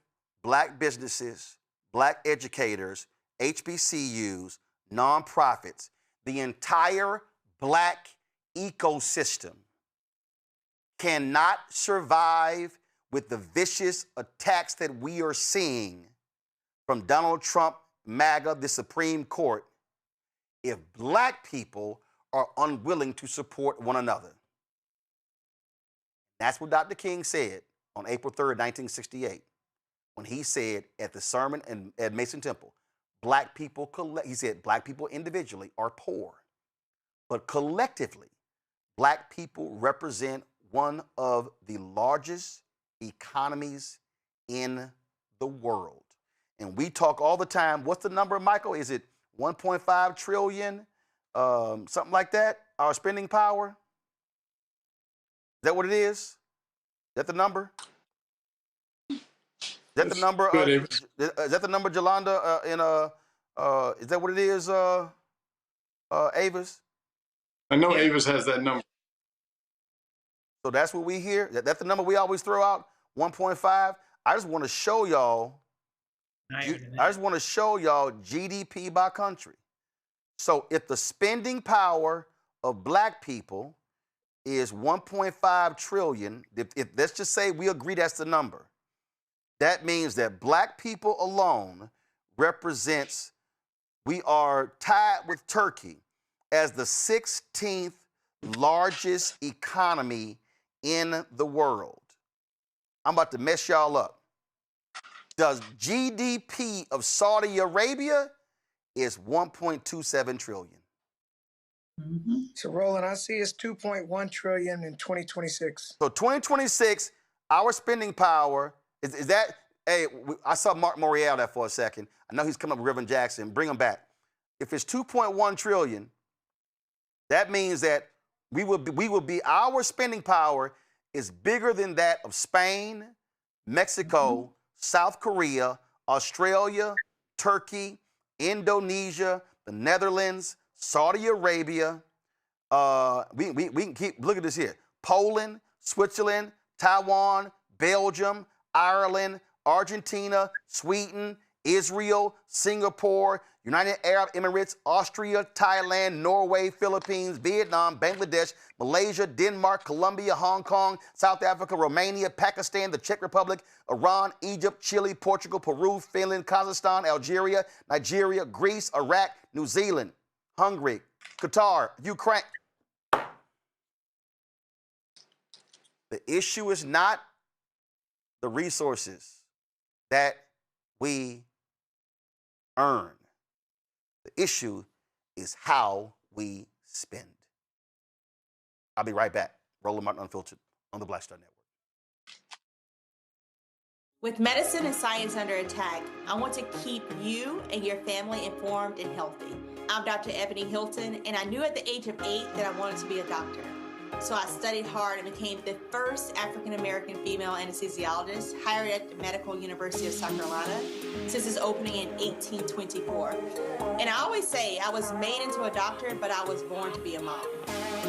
black businesses, black educators, HBCUs, nonprofits, the entire black ecosystem cannot survive with the vicious attacks that we are seeing from Donald Trump, MAGA, the Supreme Court, if black people are unwilling to support one another. That's what Dr. King said on April 3rd, 1968, when he said at the sermon at Mason Temple, black people, he said, black people individually are poor, but collectively, black people represent one of the largest economies in the world. And we talk all the time, what's the number, Michael? Is it 1.5 trillion, something like that, our spending power? Is that what it is? Is that the number? Is that the number? Is that the number, Jolanda? Is that what it is, Avis? I know Avis has that number. So that's what we hear. That's the number we always throw out, 1.5. I just want to show y'all. GDP by country. So if the spending power of black people is 1.5 trillion, if let's just say we agree that's the number, that means that black people alone represents, we are tied with Turkey as the 16th largest economy in the world. I'm about to mess y'all up. The GDP of Saudi Arabia is 1.27 trillion. Mm-hmm. So, Roland, I see it's 2.1 trillion in 2026. So 2026, our spending power, is that, hey, I saw Marc Morial there for a second. I know he's coming up with Reverend Jackson. Bring him back. If it's 2.1 trillion, that means that we will be, our spending power is bigger than that of Spain, Mexico, South Korea, Australia, Turkey, Indonesia, the Netherlands, Saudi Arabia. We can keep, look at this here. Poland, Switzerland, Taiwan, Belgium, Ireland, Argentina, Sweden, Israel, Singapore, United Arab Emirates, Austria, Thailand, Norway, Philippines, Vietnam, Bangladesh, Malaysia, Denmark, Colombia, Hong Kong, South Africa, Romania, Pakistan, the Czech Republic, Iran, Egypt, Chile, Portugal, Peru, Finland, Kazakhstan, Algeria, Nigeria, Greece, Iraq, New Zealand, Hungary, Qatar, Ukraine. The issue is not the resources that we earn. The issue is how we spend. I'll be right back. Roland Martin Unfiltered on the Black Star Network. With medicine and science under attack, I want to keep you and your family informed and healthy. I'm Dr. Ebony Hilton, and I knew at the age of 8 that I wanted to be a doctor. So I studied hard and became the first African-American female anesthesiologist hired at the Medical University of South Carolina since its opening in 1824. And I always say I was made into a doctor, but I was born to be a mom.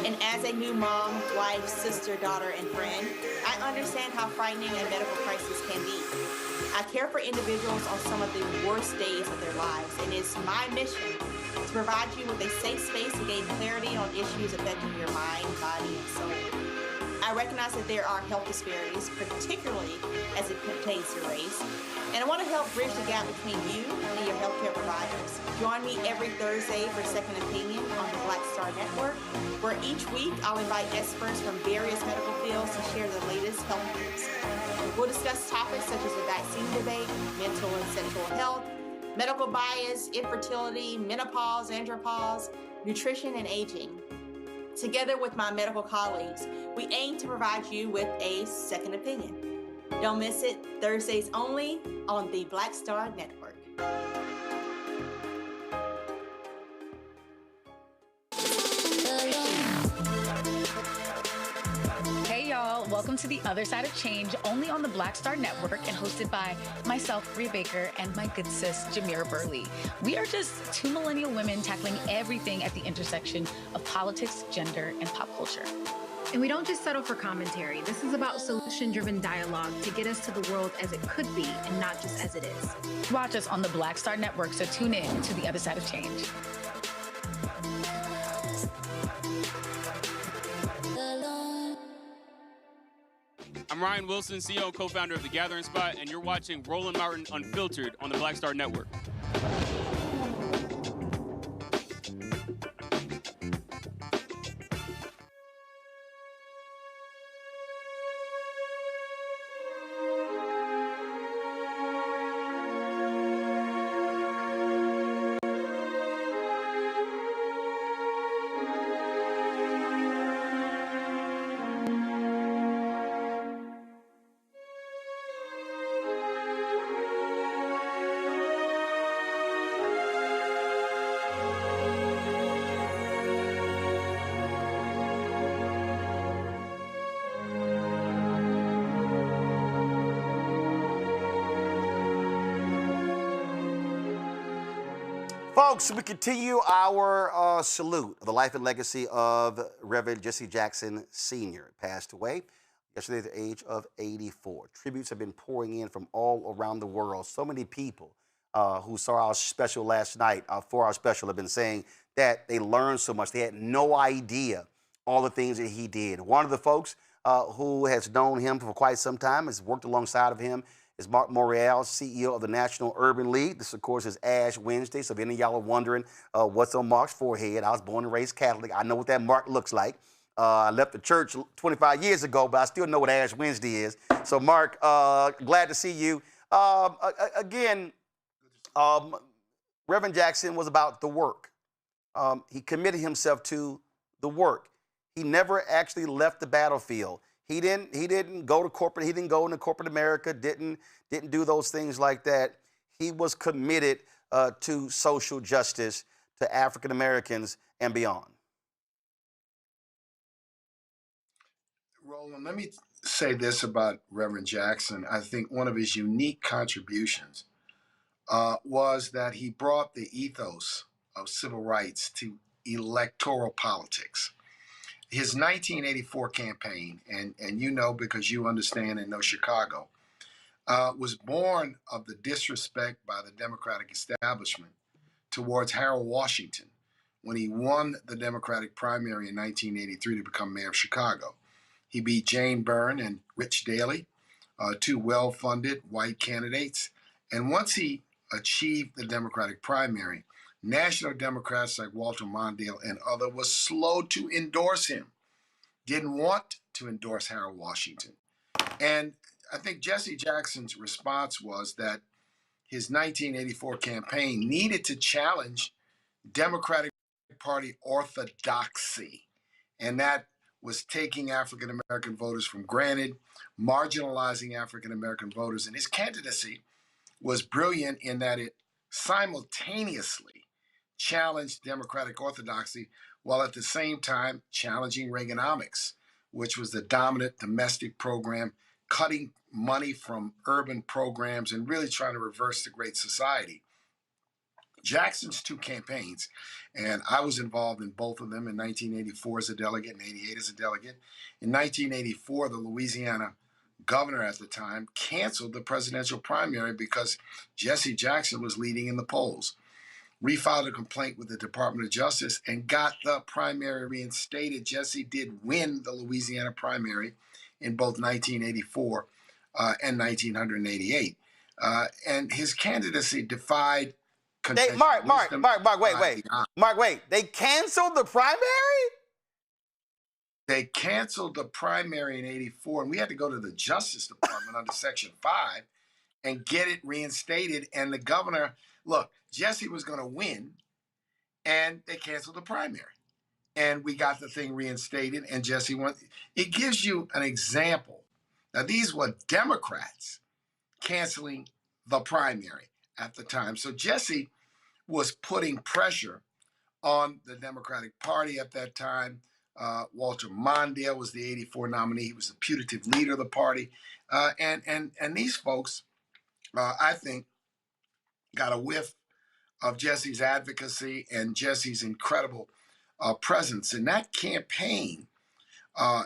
And as a new mom, wife, sister, daughter, and friend, I understand how frightening a medical crisis can be. I care for individuals on some of the worst days of their lives, and it's my mission to provide you with a safe space to gain clarity on issues affecting your mind, body, and soul. I recognize that there are health disparities, particularly as it pertains to race, and I want to help bridge the gap between you and your healthcare providers. Join me every Thursday for Second Opinion on the Black Star Network, where each week I'll invite experts from various medical fields to share the latest health news. We'll discuss topics such as the vaccine debate, mental and sexual health, medical bias, infertility, menopause, andropause, nutrition, and aging. Together with my medical colleagues, we aim to provide you with a second opinion. Don't miss it, Thursdays only on the Black Star Network. Hey y'all, welcome to The Other Side of Change, only on the Black Star Network and hosted by myself, Bria Baker, and my good sis, Jamira Burley. We are just two millennial women tackling everything at the intersection of politics, gender, and pop culture. And we don't just settle for commentary. This is about solution-driven dialogue to get us to the world as it could be and not just as it is. Watch us on the Black Star Network, so tune in to The Other Side of Change. I'm Ryan Wilson, CEO and co-founder of The Gathering Spot, and you're watching Roland Martin Unfiltered on the Black Star Network. Folks, we continue our salute of the life and legacy of Reverend Jesse Jackson Sr. Passed away yesterday at the age of 84. Tributes have been pouring in from all around the world. So many people who saw our special last night, our 4-hour special, have been saying that they learned so much. They had no idea all the things that he did. One of the folks who has known him for quite some time, has worked alongside of him, is Marc Morial, CEO of the National Urban League. This, of course, is Ash Wednesday. So if any of y'all are wondering what's on Marc's forehead, I was born and raised Catholic. I know what that Marc looks like. I left the church 25 years ago, but I still know what Ash Wednesday is. So, Marc, glad to see you. Again, Reverend Jackson was about the work. He committed himself to the work. He never actually left the battlefield. He didn't go to corporate. He didn't go into corporate America. Didn't do those things like that. He was committed to social justice, to African Americans and beyond. Roland, let me say this about Reverend Jackson. I think one of his unique contributions was that he brought the ethos of civil rights to electoral politics. His 1984 campaign, and you know because you understand and know Chicago, was born of the disrespect by the Democratic establishment towards Harold Washington when he won the Democratic primary in 1983 to become mayor of Chicago. He beat Jane Byrne and Rich Daley, two well-funded white candidates. And once he achieved the Democratic primary, national Democrats like Walter Mondale and others were slow to endorse him, didn't want to endorse Harold Washington. And I think Jesse Jackson's response was that his 1984 campaign needed to challenge Democratic Party orthodoxy. And that was taking African American voters for granted, marginalizing African American voters. And his candidacy was brilliant in that it simultaneously challenged Democratic orthodoxy while at the same time challenging Reaganomics, which was the dominant domestic program, cutting money from urban programs and really trying to reverse the Great Society. Jackson's two campaigns, and I was involved in both of them in 1984 as a delegate and 88 as a delegate. In 1984, the Louisiana governor at the time canceled the presidential primary because Jesse Jackson was leading in the polls. We filed a complaint with the Department of Justice and got the primary reinstated. Jesse did win the Louisiana primary in both 1984 and 1988. And his candidacy defied Marc, wait. They canceled the primary? They canceled the primary in 84, and we had to go to the Justice Department under Section 5 and get it reinstated. And the governor look, Jesse was going to win, and they canceled the primary. And we got the thing reinstated, and Jesse won. It gives you an example. Now, these were Democrats canceling the primary at the time. So Jesse was putting pressure on the Democratic Party at that time. Walter Mondale was the 84 nominee. He was the putative leader of the party. And these folks, I think, got a whiff of Jesse's advocacy and Jesse's incredible presence. In that campaign,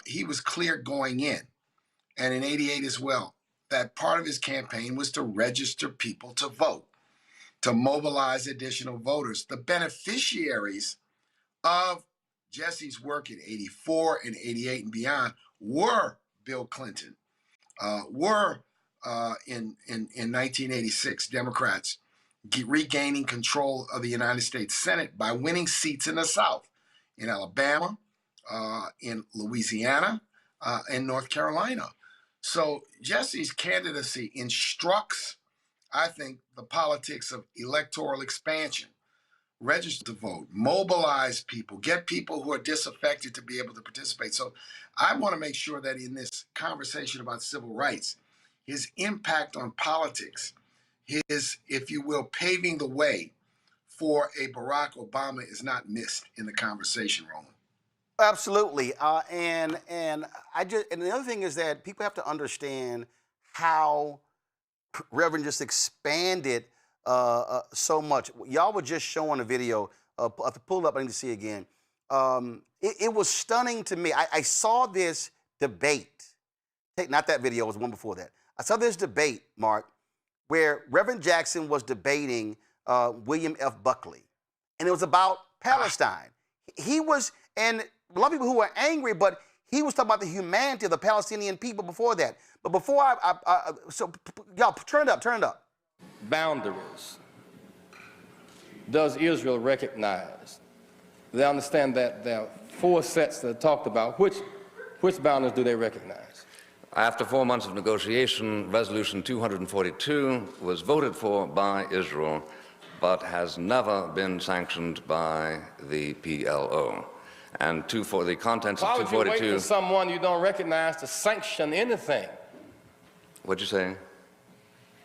he was clear going in, and in 88 as well, that part of his campaign was to register people to vote, to mobilize additional voters. The beneficiaries of Jesse's work in 84 and 88 and beyond were Bill Clinton, were in 1986 Democrats regaining control of the United States Senate by winning seats in the South, in Alabama, in Louisiana, and North Carolina. So Jesse's candidacy instructs, I think, the politics of electoral expansion. Register to vote, mobilize people, get people who are disaffected to be able to participate. So I want to make sure that in this conversation about civil rights, his impact on politics, his, if you will, paving the way for a Barack Obama is not missed in the conversation, Roland. Absolutely. And the other thing is that people have to understand how Reverend just expanded so much. Y'all were just showing a video. I have to pull it up. I need to see it again. It was stunning to me. I saw this debate. Not that video. It was one before that. I saw this debate, Mark, where Reverend Jackson was debating William F. Buckley, and it was about Palestine. He was, and a lot of people who were angry, but he was talking about the humanity of the Palestinian people before that. But before so y'all turn it up. Boundaries. Does Israel recognize? They understand that there are 4 sets that are talked about. Which boundaries do they recognize? After 4 months of negotiation, Resolution 242 was voted for by Israel, but has never been sanctioned by the PLO. And for the contents of 242... Why would you wait for someone you don't recognize to sanction anything? What'd you say?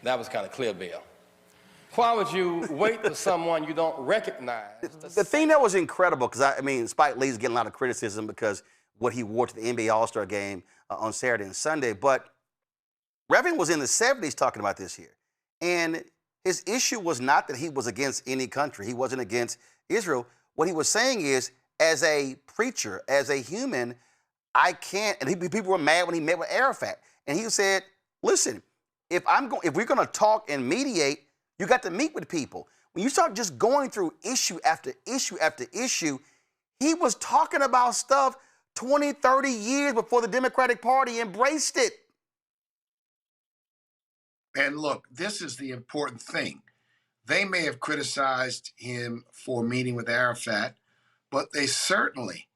That was kind of clear, Bill. Why would you wait for someone you don't recognize? The thing that was incredible, because I mean, Spike Lee's getting a lot of criticism because what he wore to the NBA All-Star game on Saturday and Sunday, but Reverend was in the 70s talking about this here. And his issue was not that he was against any country. He wasn't against Israel. What he was saying is, as a preacher, as a human, I can't, and people were mad when he met with Arafat. And he said, listen, if we're going to talk and mediate, you got to meet with people. When you start just going through issue after issue after issue, he was talking about stuff 20, 30 years before the Democratic Party embraced it. And look, this is the important thing. They may have criticized him for meeting with Arafat, but they certainly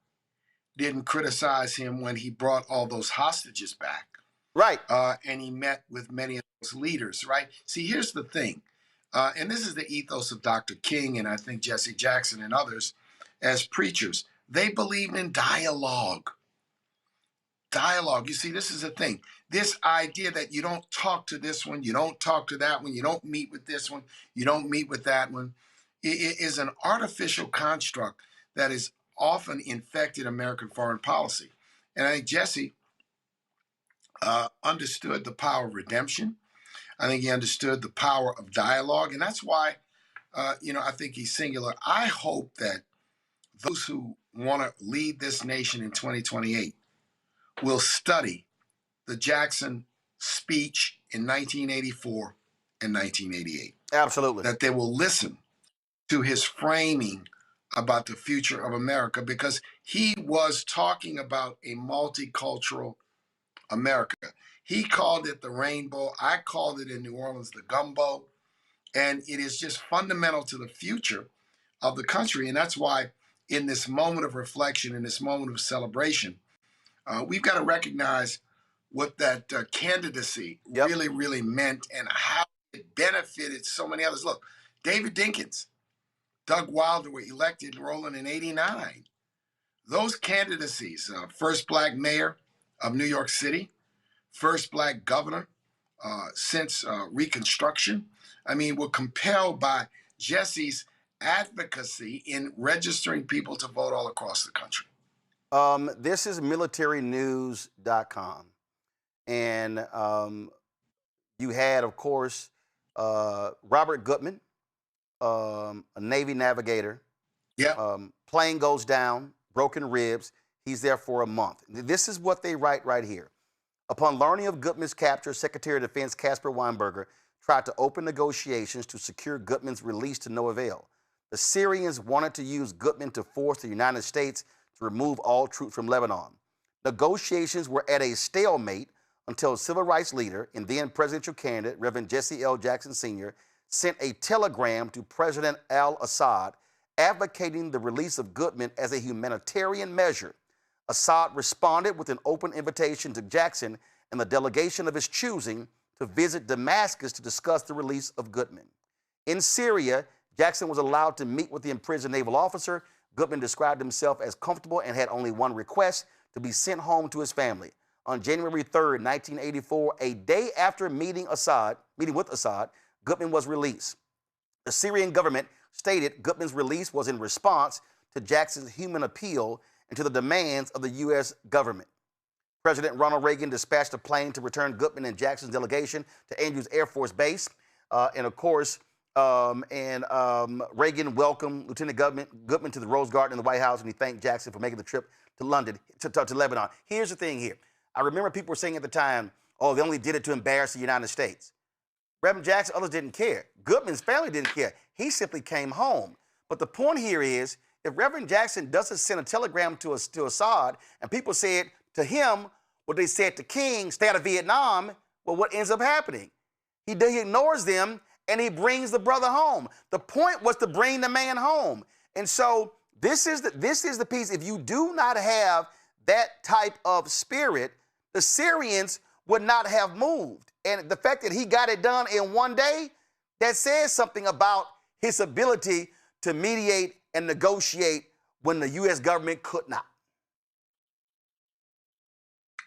didn't criticize him when he brought all those hostages back. Right. And he met with many of those leaders, right? See, here's the thing. And this is the ethos of Dr. King and I think Jesse Jackson and others as preachers. They believed in dialogue. Dialogue. You see, this is the thing. This idea that you don't talk to this one, you don't talk to that one, you don't meet with this one, you don't meet with that one, it is an artificial construct that has often infected American foreign policy. And I think Jesse understood the power of redemption. I think he understood the power of dialogue. And that's why, I think he's singular. I hope that those who want to lead this nation in 2028 will study the Jackson speech in 1984 and 1988. Absolutely. That they will listen to his framing about the future of America, because he was talking about a multicultural America. He called it the rainbow. I called it in New Orleans the gumbo. And it is just fundamental to the future of the country. And that's why in this moment of reflection, in this moment of celebration, we've got to recognize what that candidacy really, really meant and how it benefited so many others. Look, David Dinkins, Doug Wilder were elected, Roland, in '89. Those candidacies, first black mayor of New York City, first black governor since Reconstruction, were compelled by Jesse's advocacy in registering people to vote all across the country. This is militarynews.com. And you had, of course, Robert Gutman, a Navy navigator. Yeah. Plane goes down, broken ribs. He's there for a month. This is what they write right here. Upon learning of Gutman's capture, Secretary of Defense Caspar Weinberger tried to open negotiations to secure Gutman's release to no avail. The Syrians wanted to use Gutman to force the United States to remove all troops from Lebanon. Negotiations were at a stalemate until civil rights leader and then presidential candidate Reverend Jesse L. Jackson Sr. sent a telegram to President al-Assad advocating the release of Gutman as a humanitarian measure. Assad responded with an open invitation to Jackson and the delegation of his choosing to visit Damascus to discuss the release of Gutman. In Syria, Jackson was allowed to meet with the imprisoned naval officer. Gutman described himself as comfortable and had only one request: to be sent home to his family. On January 3rd, 1984, a day after meeting with Assad, Gutman was released. The Syrian government stated Gutman's release was in response to Jackson's human appeal and to the demands of the U.S. government. President Ronald Reagan dispatched a plane to return Gutman and Jackson's delegation to Andrews Air Force Base. Reagan welcomed Lieutenant Gutman to the Rose Garden in the White House, and he thanked Jackson for making the trip to London, to Lebanon. Here's the thing here. I remember people were saying at the time, oh, they only did it to embarrass the United States. Reverend Jackson, others didn't care. Gutman's family didn't care. He simply came home. But the point here is, if Reverend Jackson doesn't send a telegram to Assad, and people said to him what they said to King, stay out of Vietnam, well, what ends up happening? He ignores them, and he brings the brother home. The point was to bring the man home. And so this is the piece. If you do not have that type of spirit, the Syrians would not have moved. And the fact that he got it done in one day, that says something about his ability to mediate and negotiate when the U.S. government could not.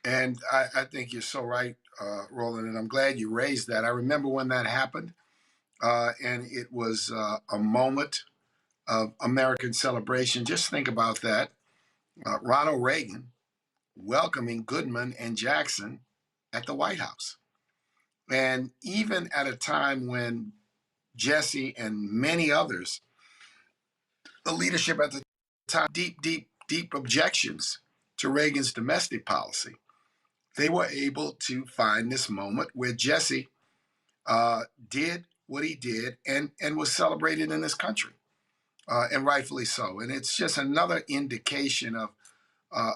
And I think you're so right, Roland, and I'm glad you raised that. I remember when that happened, and it was a moment of American celebration. Just think about that. Ronald Reagan welcoming Gutman and Jackson at the White House. And even at a time when Jesse and many others, the leadership at the time, deep objections to Reagan's domestic policy, they were able to find this moment where Jesse did what he did and was celebrated in this country, and rightfully so. And it's just another indication of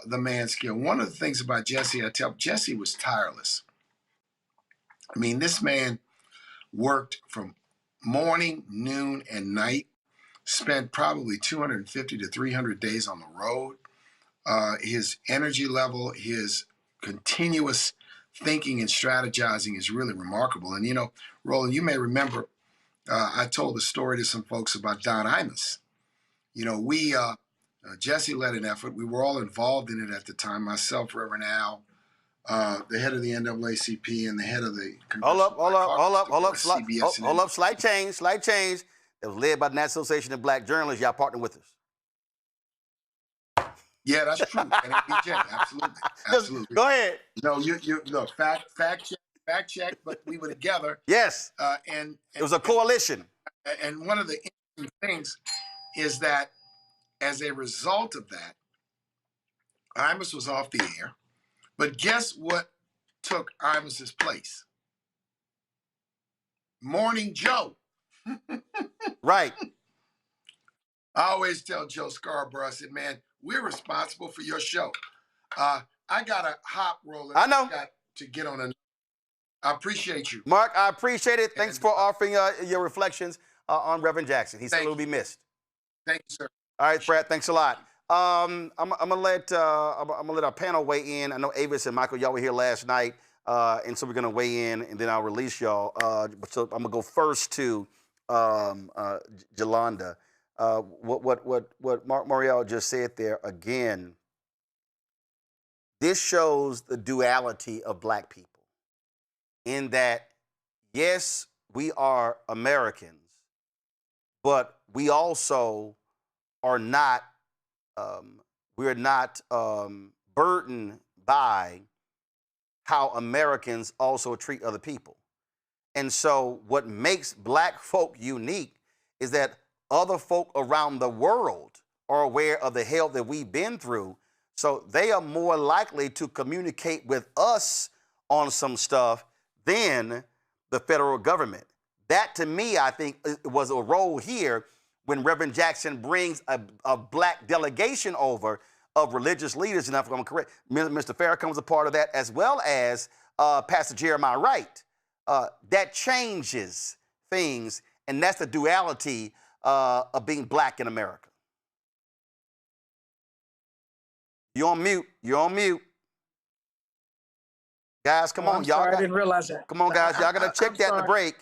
the man's skill. One of the things about Jesse, I tell Jesse was tireless. I mean, this man worked from morning, noon, and night, spent probably 250 to 300 days on the road. His energy level, his continuous thinking and strategizing is really remarkable. And, you know, Roland, you may remember I told a story to some folks about Don Imus. You know, Jesse led an effort. We were all involved in it at the time, myself, Reverend Al, the head of the NAACP and the head of the Hold up, slight change. It was led by the National Association of Black Journalists. Y'all partnered with us. Yeah, that's true. NABJ, absolutely. Go ahead. No, you look, fact check, but we were together. Yes. And it was a coalition. And one of the interesting things is that as a result of that, Imus was off the air. But guess what took Imus's place? Morning Joe. Right. I always tell Joe Scarborough, I said, man, we're responsible for your show. I got a hop, Roland. I know. I got to get on a. I appreciate you. Mark, I appreciate it. Thanks for offering your reflections on Reverend Jackson. He said will be missed. Thank you, sir. All right, Fred, thanks a lot. I'm gonna let our panel weigh in. I know Avis and Michael, y'all were here last night, and so we're gonna weigh in, and then I'll release y'all. So I'm gonna go first to Jolanda, what Marc Morial just said there again, this shows the duality of Black people in that, yes, we are Americans, but we also are not, we're not burdened by how Americans also treat other people. And so what makes Black folk unique is that other folk around the world are aware of the hell that we've been through. So they are more likely to communicate with us on some stuff than the federal government. That, to me, I think was a role here when Reverend Jackson brings a Black delegation over of religious leaders, and if I'm correct, Mr. Farrakhan was a part of that, as well as Pastor Jeremiah Wright. That changes things, and that's the duality of being Black in America. You're on mute. You're on mute. Guys, come on. Sorry, I didn't realize that. Come on, guys. Y'all got to check that in the break.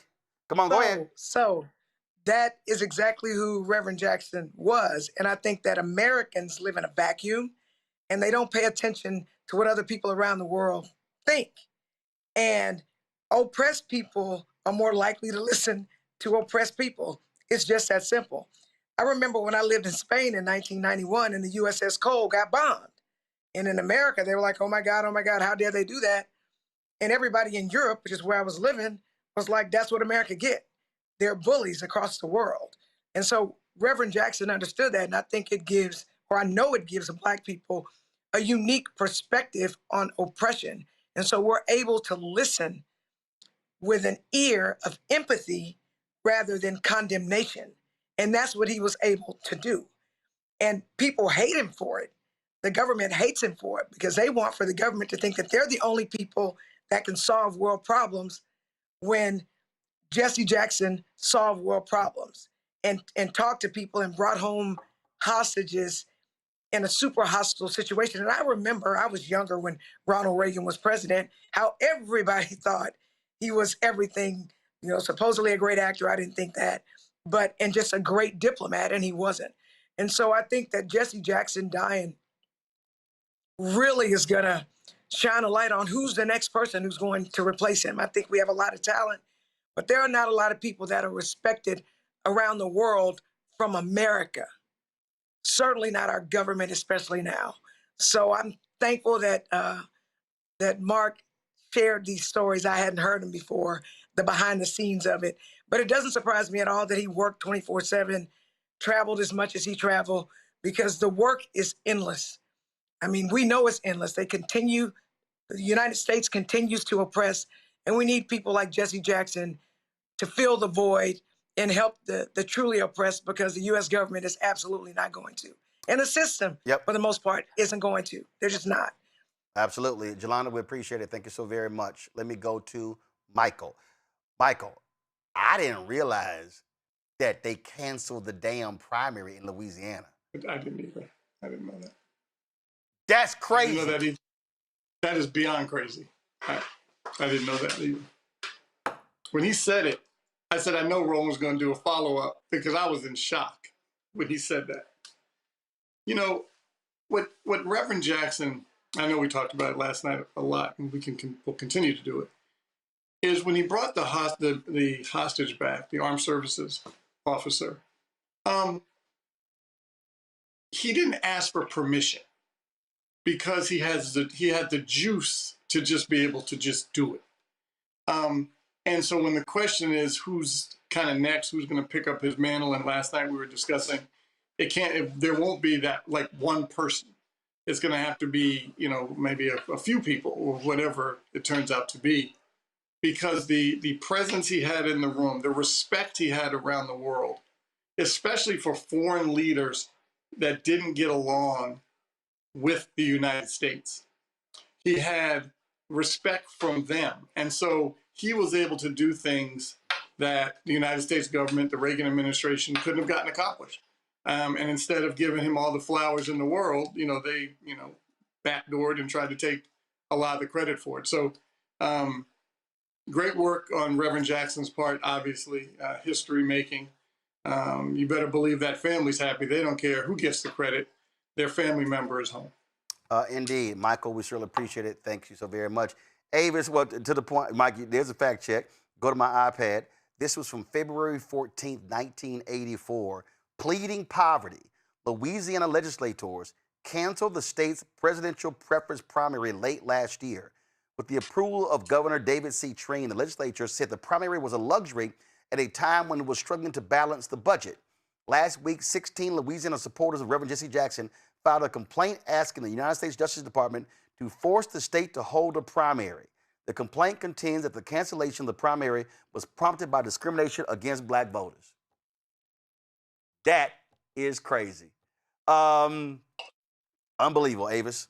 Come on, go ahead. So that is exactly who Reverend Jackson was. And I think that Americans live in a vacuum and they don't pay attention to what other people around the world think. And oppressed people are more likely to listen to oppressed people. It's just that simple. I remember when I lived in Spain in 1991 and the USS Cole got bombed. And in America, they were like, oh my God, how dare they do that? And everybody in Europe, which is where I was living, was like, that's what America get. They're bullies across the world. And so Reverend Jackson understood that. And I think it gives, or I know it gives Black people a unique perspective on oppression. And so we're able to listen with an ear of empathy rather than condemnation. And that's what he was able to do. And people hate him for it. The government hates him for it because they want for the government to think that they're the only people that can solve world problems when Jesse Jackson solved world problems and talked to people and brought home hostages in a super hostile situation. And I remember, I was younger when Ronald Reagan was president, how everybody thought he was everything, supposedly a great actor. I didn't think that, and just a great diplomat, and he wasn't. And so I think that Jesse Jackson dying really is gonna shine a light on who's the next person who's going to replace him. I think we have a lot of talent, but there are not a lot of people that are respected around the world from America. Certainly not our government, especially now. So I'm thankful that that Marc shared these stories. I hadn't heard them before, the behind the scenes of it. But it doesn't surprise me at all that he worked 24/7, traveled as much as he traveled, because the work is endless. I mean, we know it's endless. The United States continues to oppress, and we need people like Jesse Jackson to fill the void and help the truly oppressed, because the U.S. government is absolutely not going to. And the system, for the most part, isn't going to. They're just not. Absolutely. Jolanda, we appreciate it. Thank you so very much. Let me go to Michael. Michael, I didn't realize that they canceled the damn primary in Louisiana. I didn't either. I didn't know that. That's crazy. I didn't know that either. That is beyond crazy. I didn't know that either. When he said it, I said, I know Roland was going to do a follow-up, because I was in shock when he said that. What Reverend Jackson, I know we talked about it last night a lot, and we'll continue to do it, is when he brought the hostage back, the armed services officer, he didn't ask for permission, because he had the juice to just be able to just do it. And so when the question is who's kind of next, who's going to pick up his mantle, and last night we were discussing, there won't be that like one person. It's going to have to be, maybe a few people, or whatever it turns out to be, because the presence he had in the room, the respect he had around the world, especially for foreign leaders that didn't get along with the United States. He had respect from them. And so he was able to do things that the United States government, the Reagan administration, couldn't have gotten accomplished. And instead of giving him all the flowers in the world, they, backdoored and tried to take a lot of the credit for it. So, great work on Reverend Jackson's part, obviously, history making. You better believe that family's happy. They don't care who gets the credit. Their family member is home. Indeed. Michael, we surely appreciate it. Thank you so very much. Avis, well, to the point, Mike, there's a fact check. Go to my iPad. This was from February 14th, 1984. Pleading poverty, Louisiana legislators canceled the state's presidential preference primary late last year. With the approval of Governor David C. Treen, the legislature said the primary was a luxury at a time when it was struggling to balance the budget. Last week, 16 Louisiana supporters of Reverend Jesse Jackson filed a complaint asking the United States Justice Department to force the state to hold a primary. The complaint contends that the cancellation of the primary was prompted by discrimination against black voters. That is crazy. Unbelievable, Avis.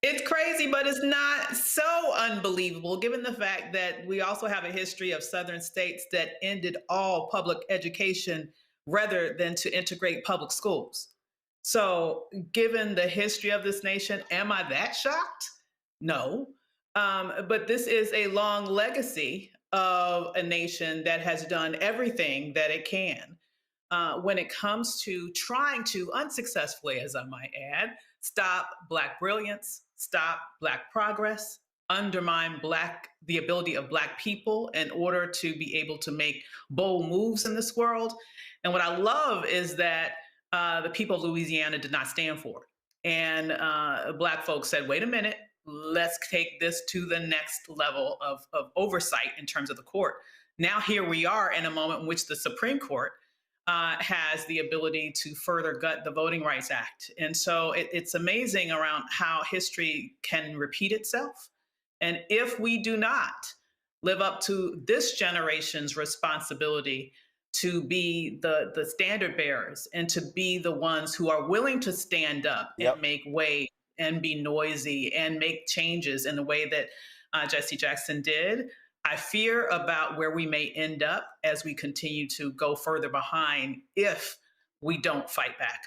It's crazy, but it's not so unbelievable given the fact that we also have a history of southern states that ended all public education rather than to integrate public schools. So given the history of this nation, am I that shocked? No. But this is a long legacy of a nation that has done everything that it can when it comes to trying to unsuccessfully, as I might add, stop Black brilliance, stop Black progress, undermine the ability of Black people in order to be able to make bold moves in this world. And what I love is that the people of Louisiana did not stand for it. And Black folks said, wait a minute, let's take this to the next level of oversight in terms of the court. Now here we are in a moment in which the Supreme Court has the ability to further gut the Voting Rights Act. And so it's amazing around how history can repeat itself. And if we do not live up to this generation's responsibility to be the standard bearers and to be the ones who are willing to stand up and make way and be noisy and make changes in the way that Jesse Jackson did, I fear about where we may end up as we continue to go further behind if we don't fight back.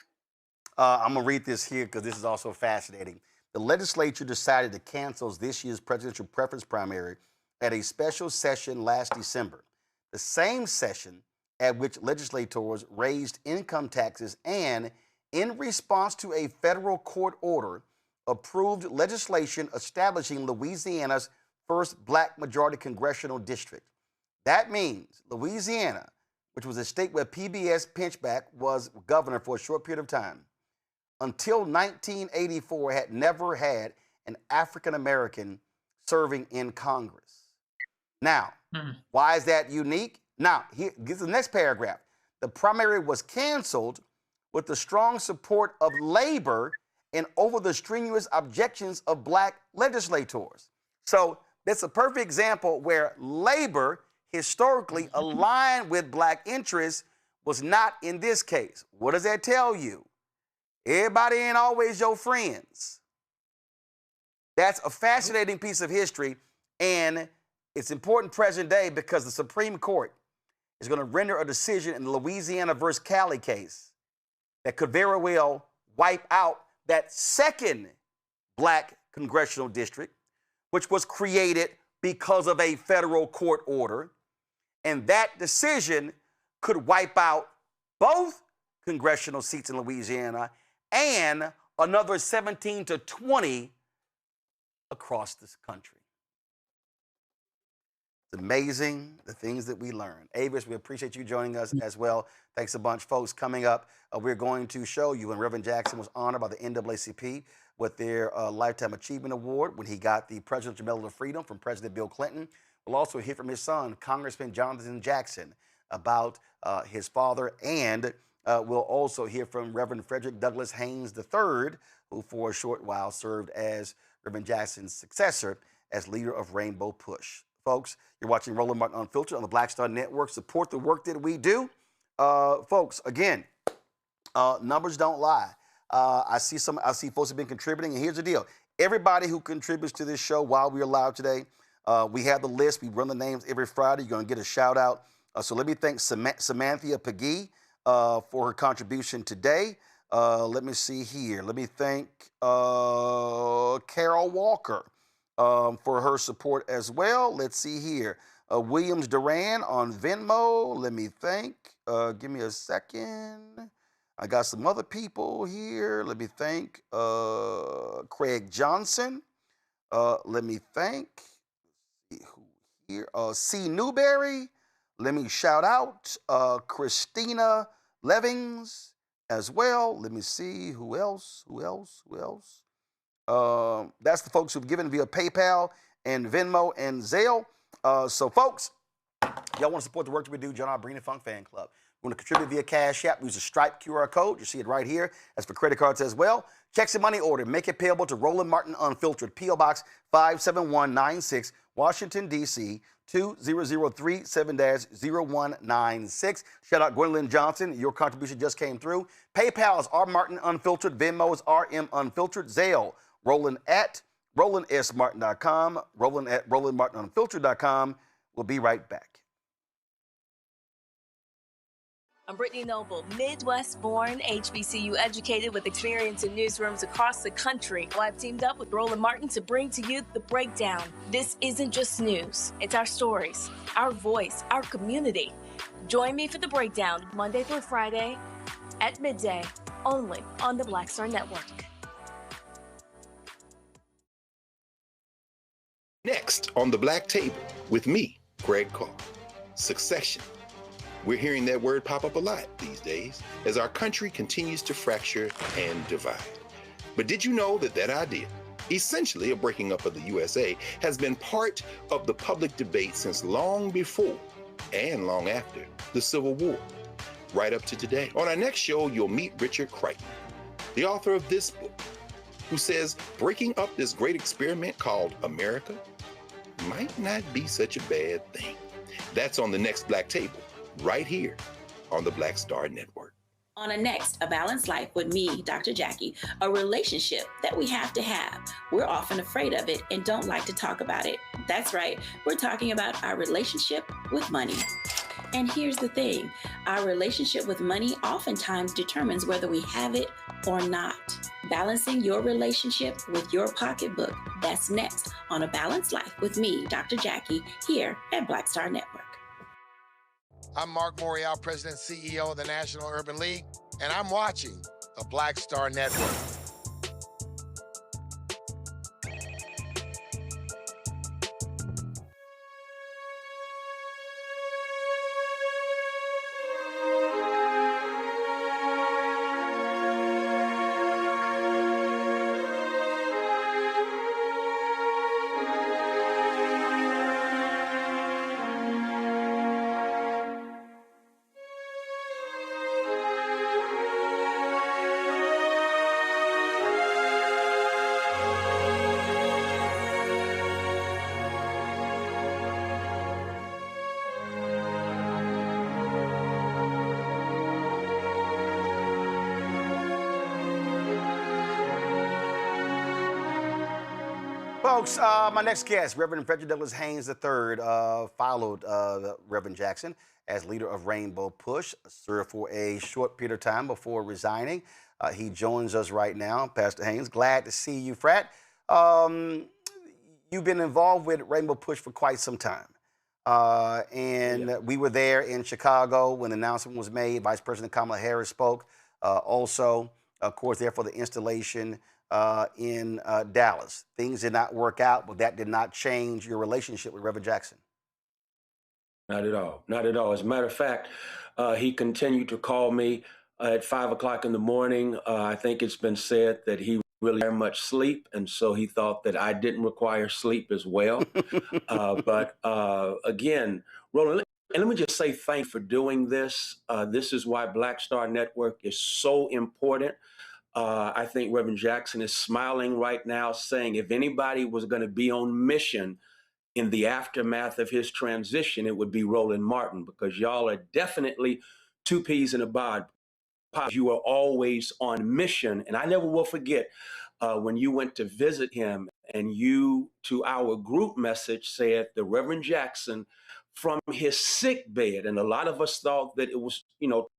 I'm going to read this here because this is also fascinating. The legislature decided to cancel this year's presidential preference primary at a special session last December, the same session at which legislators raised income taxes and, in response to a federal court order, approved legislation establishing Louisiana's first Black majority congressional district. That means Louisiana, which was a state where PBS Pinchback was governor for a short period of time, until 1984 had never had an African American serving in Congress. Now, why is that unique? Now, here's the next paragraph. The primary was canceled with the strong support of labor and over the strenuous objections of Black legislators. So that's a perfect example where labor historically aligned with Black interests was not in this case. What does that tell you? Everybody ain't always your friends. That's a fascinating piece of history, and it's important present day because the Supreme Court is going to render a decision in the Louisiana versus Cali case that could very well wipe out that second Black congressional district, which was created because of a federal court order. And that decision could wipe out both congressional seats in Louisiana and another 17 to 20 across this country. It's amazing the things that we learn. Avis, we appreciate you joining us as well. Thanks a bunch, folks. Coming up, we're going to show you when Reverend Jackson was honored by the NAACP with their Lifetime Achievement Award when he got the Presidential Medal of Freedom from President Bill Clinton. We'll also hear from his son, Congressman Jonathan Jackson, about his father, and we'll also hear from Reverend Frederick Douglass Haynes III, who for a short while served as Reverend Jackson's successor as leader of Rainbow Push. Folks, you're watching Roland Martin Unfiltered on the Black Star Network. Support the work that we do. Folks, again, numbers don't lie. I see folks have been contributing, and here's the deal. Everybody who contributes to this show while we're live today, we have the list. We run the names every Friday. You're going to get a shout out. So let me thank Samantha Pagee for her contribution today. Let me see here. Let me thank Carol Walker. for her support as well. Let's see here. Williams Duran on Venmo. Let me think. Give me a second. I got some other people here. Let me think. Craig Johnson. Let me think. Who here? C. Newberry. Let me shout out Christina Levings as well. Let me see. Who else? That's the folks who've given via PayPal and Venmo and Zelle. So, folks, y'all want to support the work that we do, join our Bring the Funk fan club. You want to contribute via Cash App, use the Stripe QR code. You see it right here. That's for credit cards as well. Checks and money order. Make it payable to Roland Martin Unfiltered, P.O. Box 57196, Washington, D.C., 20037-0196. Shout out Gwendolyn Johnson. Your contribution just came through. PayPal is R. Martin Unfiltered. Venmo is RM Unfiltered. Zelle, Roland at RolandSMartin.com. Roland at RolandMartinUnfiltered.com. We'll be right back. I'm Brittany Noble, Midwest-born, HBCU educated with experience in newsrooms across the country. Well, I've teamed up with Roland Martin to bring to you The Breakdown. This isn't just news. It's our stories, our voice, our community. Join me for The Breakdown, Monday through Friday at midday, only on the Black Star Network. Next on the Black Table with me, Greg Carr. Succession. We're hearing that word pop up a lot these days as our country continues to fracture and divide. But did you know that that idea, essentially a breaking up of the USA, has been part of the public debate since long before and long after the Civil War, right up to today? On our next show, you'll meet Richard Crichton, the author of this book, who says breaking up this great experiment called America might not be such a bad thing. That's on the next Black Table, right here on the Black Star Network. On A Balanced Life with me, Dr. Jackie, a relationship that we have to have. We're often afraid of it and don't like to talk about it. That's right, we're talking about our relationship with money. And here's the thing, our relationship with money oftentimes determines whether we have it or not. Balancing your relationship with your pocketbook, that's next on A Balanced Life with me, Dr. Jackie, here at Black Star Network. I'm Marc Morial, President and CEO of the National Urban League, and I'm watching the Black Star Network. Folks, my next guest, Reverend Frederick Haynes III, followed Reverend Jackson as leader of Rainbow Push, served for a short period of time before resigning. He joins us right now. Pastor Haynes, glad to see you, Frat. You've been involved with Rainbow Push for quite some time. We were there in Chicago when the announcement was made. Vice President Kamala Harris spoke. Also, of course, there for the installation in Dallas. Things did not work out, but that did not change your relationship with Reverend Jackson. Not at all. Not at all. As a matter of fact, he continued to call me at 5 o'clock in the morning. I think it's been said that he really very much sleep, and so he thought that I didn't require sleep as well. But again, Roland, and let me just say thank you for doing this. This is why Black Star Network is so important. I think Reverend Jackson is smiling right now, saying if anybody was going to be on mission in the aftermath of his transition, it would be Roland Martin, because y'all are definitely two peas in a pod. You are always on mission. And I never will forget when you went to visit him and you, to our group message, said the Reverend Jackson from his sick bed, and a lot of us thought that it was,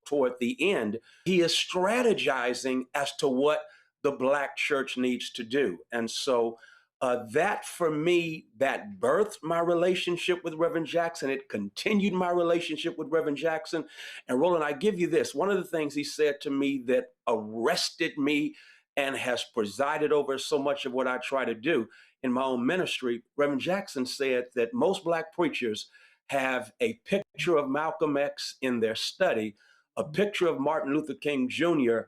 toward the end, he is strategizing as to what the Black church needs to do. And so That for me, that birthed my relationship with Reverend Jackson. It continued my relationship with Reverend Jackson. And Roland, I give you this. One of the things he said to me that arrested me and has presided over so much of what I try to do in my own ministry, Reverend Jackson said that most Black preachers have a picture of Malcolm X in their study, a picture of Martin Luther King Jr.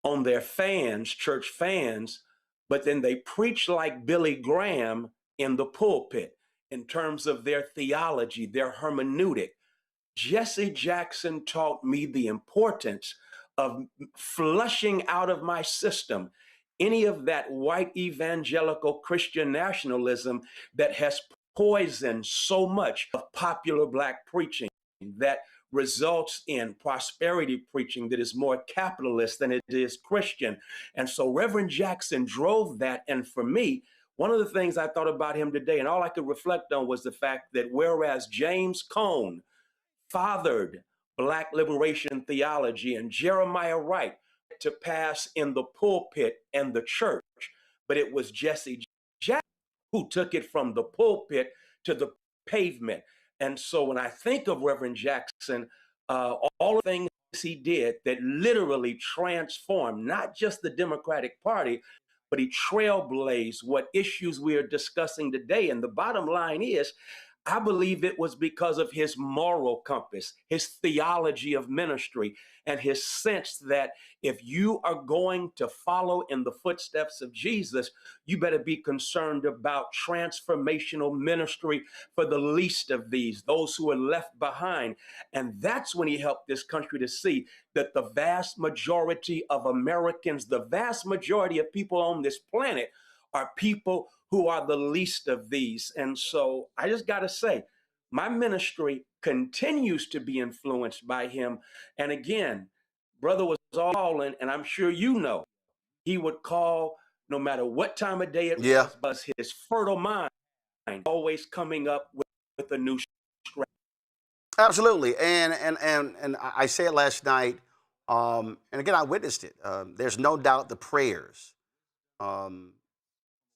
on their fans, church fans, but then they preach like Billy Graham in the pulpit in terms of their theology, their hermeneutic. Jesse Jackson taught me the importance of flushing out of my system any of that white evangelical Christian nationalism that has poisoned so much of popular Black preaching, that results in prosperity preaching that is more capitalist than it is Christian. And so Reverend Jackson drove that. And for me, one of the things I thought about him today, and all I could reflect on, was the fact that whereas James Cone fathered Black liberation theology and Jeremiah Wright to pass in the pulpit and the church, but it was Jesse Jackson who took it from the pulpit to the pavement. And so when I think of Reverend Jackson, all the things he did that literally transformed not just the Democratic Party, but he trailblazed what issues we are discussing today. And the bottom line is, I believe it was because of his moral compass, his theology of ministry, and his sense that if you are going to follow in the footsteps of Jesus, you better be concerned about transformational ministry for the least of these, those who are left behind. And that's when he helped this country to see that the vast majority of Americans, the vast majority of people on this planet, are people who are the least of these. And so I just got to say, my ministry continues to be influenced by him. And again, brother was all in, and I'm sure you know, he would call no matter what time of day it was, but his fertile mind always coming up with a new strategy. Absolutely. And I said last night, and again, I witnessed it. There's no doubt the prayers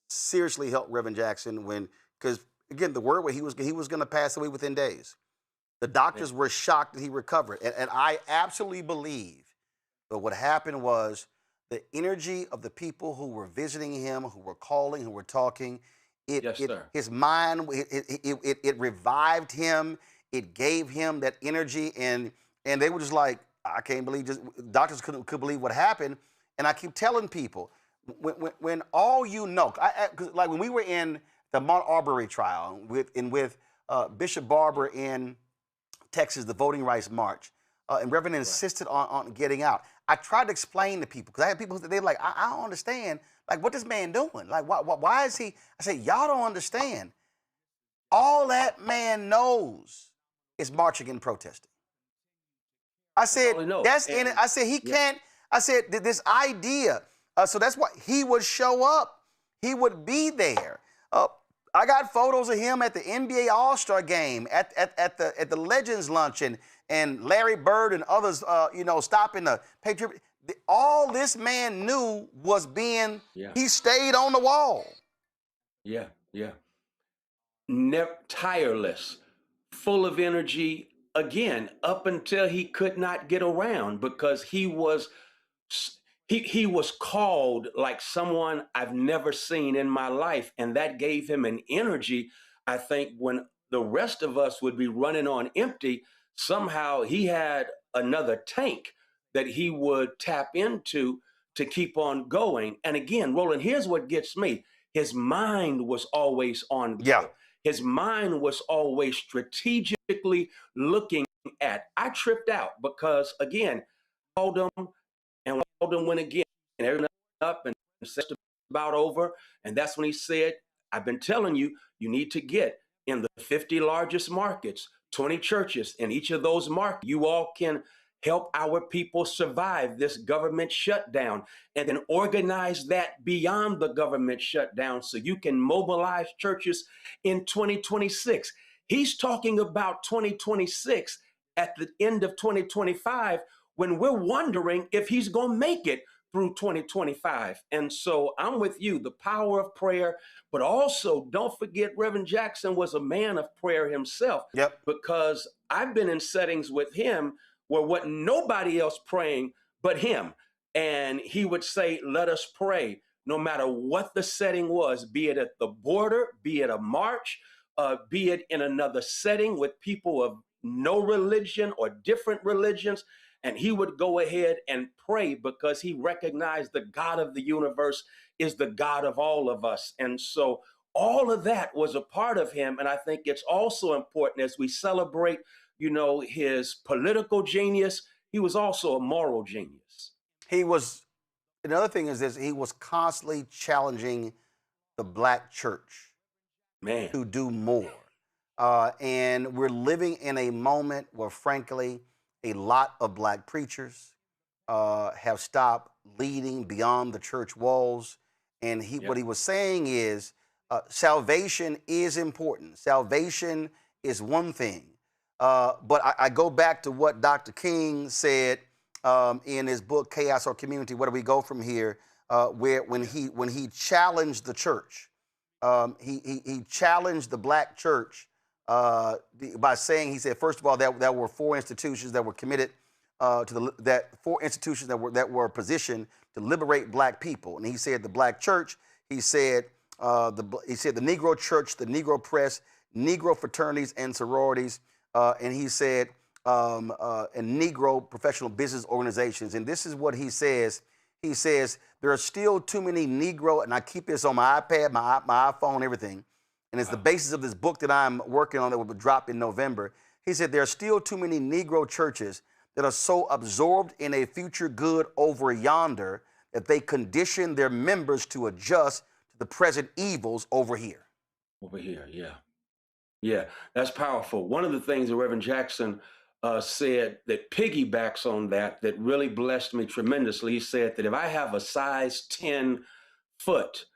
seriously helped Reverend Jackson because again, the word where he was going to pass away within days. The doctors were shocked that he recovered. And I absolutely believe that what happened was the energy of the people who were visiting him, who were calling, who were talking, his mind, it revived him. It gave him that energy. And they were just like, I can't believe, doctors couldn't believe what happened. And I keep telling people, when all you know, like when we were in the Mount Arbery trial with Bishop Barber in Texas, the Voting Rights March, and Reverend insisted on getting out. I tried to explain to people, because I had people who they're like, I don't understand, like what this man doing? Like why is he? I said, y'all don't understand. All that man knows is marching and protesting. I said, that's in it. I said, he can't. I said, this idea. So that's why he would show up. He would be there. I got photos of him at the NBA All-Star game, at the Legends Luncheon, and Larry Bird and others, stopping the Patriot. All this man knew was being, he stayed on the wall. Yeah. Never tireless, full of energy, again, up until he could not get around, because he was called like someone I've never seen in my life. And that gave him an energy, I think, when the rest of us would be running on empty. Somehow he had another tank that he would tap into to keep on going. And again, Roland, here's what gets me. His mind was always on go. His mind was always strategically looking at. I tripped out because, again, called him when again, and everything up and said about over. And that's when he said, I've been telling you, you need to get in the 50 largest markets, 20 churches in each of those markets. You all can help our people survive this government shutdown, and then organize that beyond the government shutdown so you can mobilize churches in 2026. He's talking about 2026 at the end of 2025, when we're wondering if he's going to make it through 2025. And so I'm with you, the power of prayer, but also don't forget Reverend Jackson was a man of prayer himself. Yep. Because I've been in settings with him where wasn't nobody else praying but him. And he would say, let us pray, no matter what the setting was, be it at the border, be it a march, be it in another setting with people of no religion or different religions. And he would go ahead and pray because he recognized the God of the universe is the God of all of us. And so all of that was a part of him. And I think it's also important as we celebrate, you know, his political genius, he was also a moral genius. He was, another thing is this, he was constantly challenging the black church to do more. And we're living in a moment where, frankly, a lot of black preachers have stopped leading beyond the church walls. And what he was saying is salvation is important. Salvation is one thing. But I go back to what Dr. King said in his book, Chaos or Community, Where Do We Go From Here, where when he challenged the church, he challenged the black church by saying, he said, first of all, that there were four institutions that were committed four institutions that were positioned to liberate black people. And he said the black church, he said the Negro church, the Negro press, Negro fraternities and sororities, and he said and Negro professional business organizations. And this is what he says. He says, there are still too many Negro, and I keep this on my iPad, my iPhone, everything, and it's the basis of this book that I'm working on that will drop in November. He said, there are still too many Negro churches that are so absorbed in a future good over yonder that they condition their members to adjust to the present evils over here. Over here, yeah. Yeah, that's powerful. One of the things that Reverend Jackson said that piggybacks on that really blessed me tremendously, he said that if I have a size 10 foot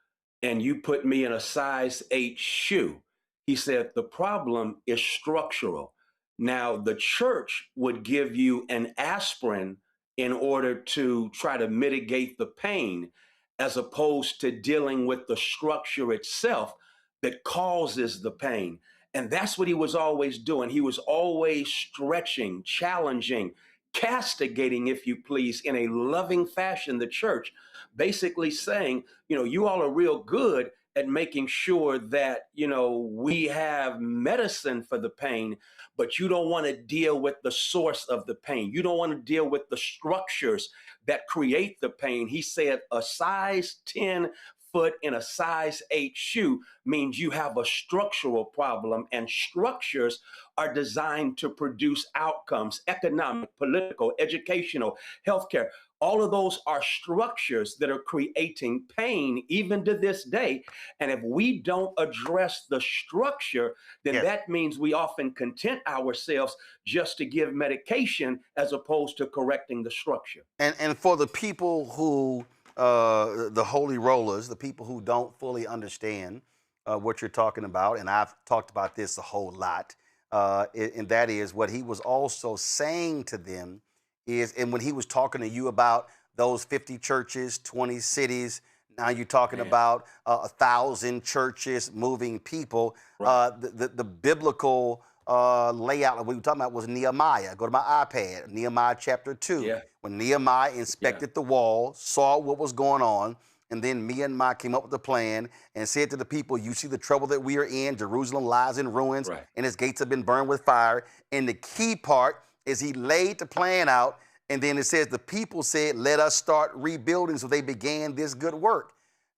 and you put me in a size 8 shoe, he said the problem is structural. Now, the church would give you an aspirin in order to try to mitigate the pain, as opposed to dealing with the structure itself that causes the pain. And that's what he was always doing. He was always stretching, challenging, castigating, if you please, in a loving fashion, the church, basically saying, you know, you all are real good at making sure that, you know, we have medicine for the pain, but you don't want to deal with the source of the pain. You don't want to deal with the structures that create the pain. He said a size 10 foot in a size 8 shoe means you have a structural problem, and structures are designed to produce outcomes, economic, political, educational, healthcare. All of those are structures that are creating pain even to this day. And if we don't address the structure, then that means we often content ourselves just to give medication as opposed to correcting the structure. And for the people who, the holy rollers, the people who don't fully understand what you're talking about, and I've talked about this a whole lot, and that is what he was also saying to them is, and when he was talking to you about those 50 churches, 20 cities, now you're talking about 1,000 churches moving people. Right. The biblical layout that we were talking about was Nehemiah. Go to my iPad, Nehemiah chapter 2. Yeah. When Nehemiah inspected the wall, saw what was going on, and then Nehemiah came up with a plan and said to the people, you see the trouble that we are in, Jerusalem lies in ruins, and its gates have been burned with fire. And the key part is he laid the plan out, and then it says the people said, let us start rebuilding, so they began this good work.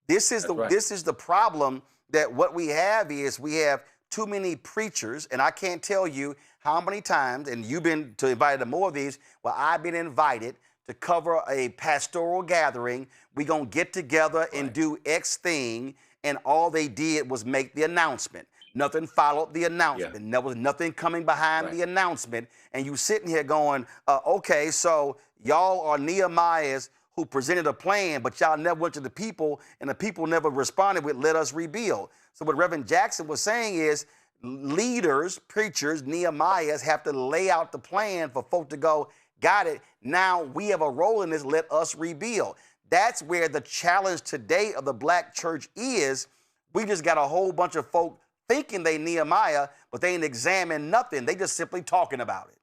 This is this is the problem, that what we have is we have too many preachers, and I can't tell you how many times, and you've been invited to more of these, where I've been invited to cover a pastoral gathering. We're going to get together and do X thing, and all they did was make the announcement. Nothing followed the announcement. There was nothing coming behind the announcement. And you sitting here going, okay, so y'all are Nehemiahs who presented a plan, but y'all never went to the people, and the people never responded with, let us rebuild. So what Reverend Jackson was saying is, leaders, preachers, Nehemiahs have to lay out the plan for folk to go, got it, now we have a role in this, let us rebuild. That's where the challenge today of the black church is. We just got a whole bunch of folk thinking they Nehemiah, but they ain't examine nothing. They just simply talking about it.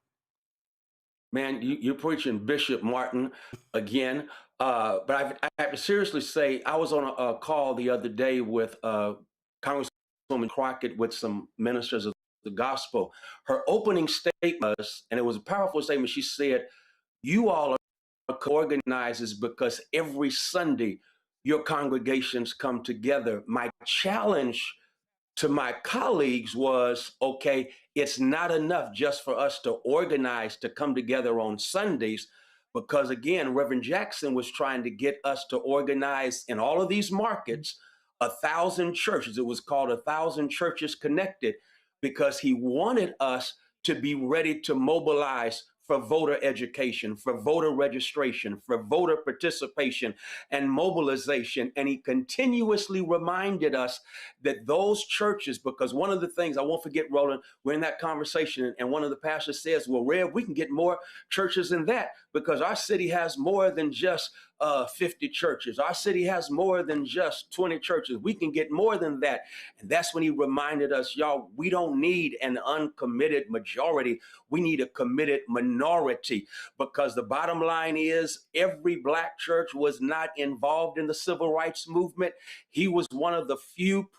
Man, you're preaching Bishop Martin again. But I have to seriously say, I was on a call the other day with Congresswoman Crockett with some ministers of the gospel. Her opening statement was, and it was a powerful statement, she said, you all are co-organizers because every Sunday your congregations come together. My challenge to my colleagues was, okay, it's not enough just for us to organize to come together on Sundays, because again, Reverend Jackson was trying to get us to organize in all of these markets, 1,000 churches. It was called 1,000 Churches Connected, because he wanted us to be ready to mobilize for voter education, for voter registration, for voter participation and mobilization. And he continuously reminded us that those churches, because one of the things, I won't forget, Roland, we're in that conversation and one of the pastors says, well, Rev, we can get more churches than that because our city has more than just 50 churches. Our city has more than just 20 churches. We can get more than that. And that's when he reminded us, y'all, we don't need an uncommitted majority. We need a committed minority, because the bottom line is every black church was not involved in the civil rights movement. He was one of the few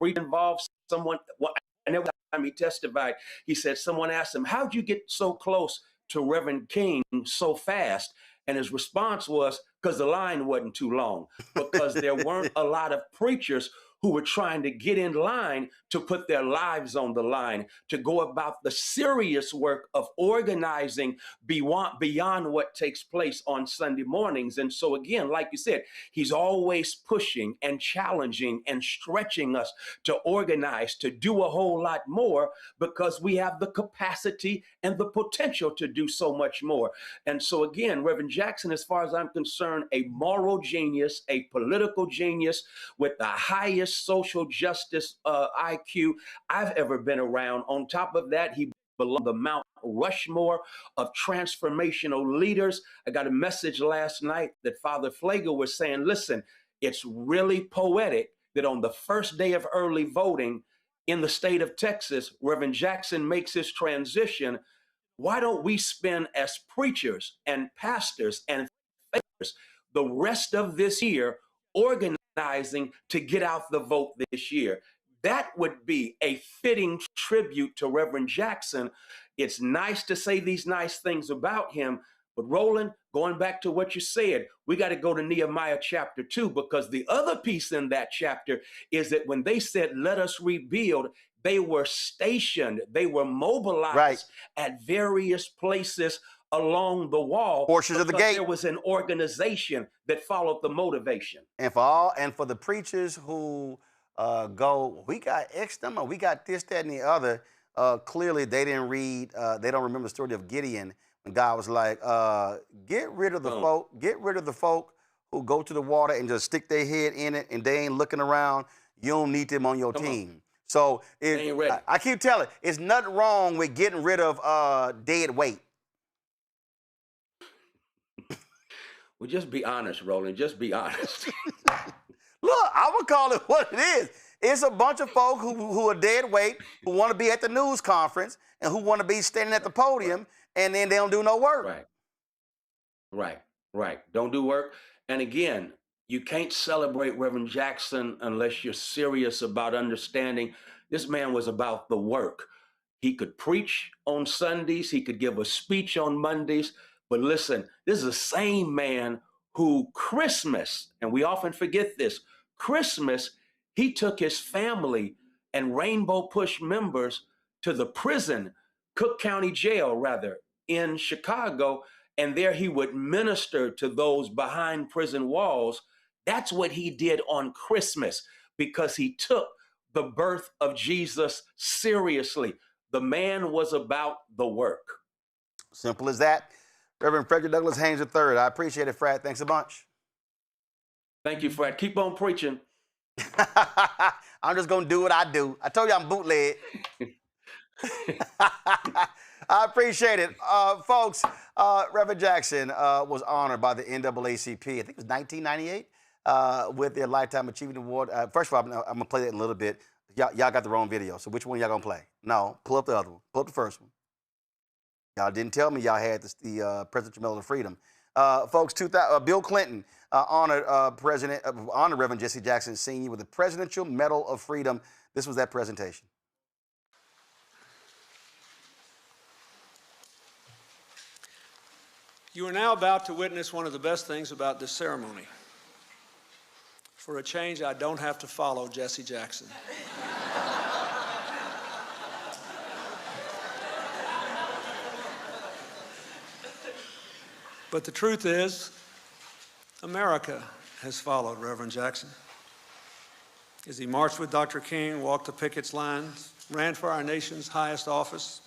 involved. Someone, well, and every time he testified, he said, someone asked him, how'd you get so close to Reverend King so fast? And his response was, because the line wasn't too long, because there weren't a lot of preachers who were trying to get in line to put their lives on the line, to go about the serious work of organizing beyond what takes place on Sunday mornings. And so again, like you said, he's always pushing and challenging and stretching us to organize, to do a whole lot more, because we have the capacity and the potential to do so much more. And so again, Reverend Jackson, as far as I'm concerned, a moral genius, a political genius with the highest social justice IQ I've ever been around. On top of that, he belonged to the Mount Rushmore of transformational leaders. I got a message last night that Father Flagel was saying, listen, it's really poetic that on the first day of early voting in the state of Texas, Reverend Jackson makes his transition. Why don't we spend as preachers and pastors and the rest of this year organizing to get out the vote this year? That would be a fitting tribute to Reverend Jackson. It's nice to say these nice things about him, but Roland, going back to what you said, we got to go to Nehemiah chapter 2, because the other piece in that chapter is that when they said, let us rebuild, they were stationed, they were mobilized at various places along the wall, portions of the gate. There was an organization that followed the motivation. And for the preachers who go, we got X number, we got this, that, and the other. Clearly, they didn't read. They don't remember the story of Gideon when God was like, "Get rid of the folk who go to the water and just stick their head in it, and they ain't looking around. You don't need them on your team." So I keep telling, it's nothing wrong with getting rid of dead weight. Well, just be honest, Roland. Just be honest. Look, I would call it what it is. It's a bunch of folk who are dead weight, who want to be at the news conference, and who want to be standing at the podium, and then they don't do no work. Right. Don't do work. And again, you can't celebrate Reverend Jackson unless you're serious about understanding this man was about the work. He could preach on Sundays. He could give a speech on Mondays. But listen, this is the same man who Christmas, and we often forget this, Christmas, he took his family and Rainbow Push members to the prison, Cook County Jail rather, in Chicago, and there he would minister to those behind prison walls. That's what he did on Christmas, because he took the birth of Jesus seriously. The man was about the work. Simple as that. Reverend Frederick Douglass Haynes III. I appreciate it, Fred. Thanks a bunch. Thank you, Fred. Keep on preaching. I'm just going to do what I do. I told you I'm bootleg. I appreciate it. Folks, Reverend Jackson was honored by the NAACP, I think it was 1998, with their Lifetime Achievement Award. First of all, I'm going to play that in a little bit. Y'all got the wrong video, so which one y'all going to play? No, pull up the other one. Pull up the first one. Y'all didn't tell me y'all had the Presidential Medal of Freedom. Folks, Bill Clinton honored Reverend Jesse Jackson Sr. with the Presidential Medal of Freedom. This was that presentation. You are now about to witness one of the best things about this ceremony. For a change, I don't have to follow Jesse Jackson. But the truth is, America has followed Reverend Jackson. As he marched with Dr. King, walked the picket lines, ran for our nation's highest office,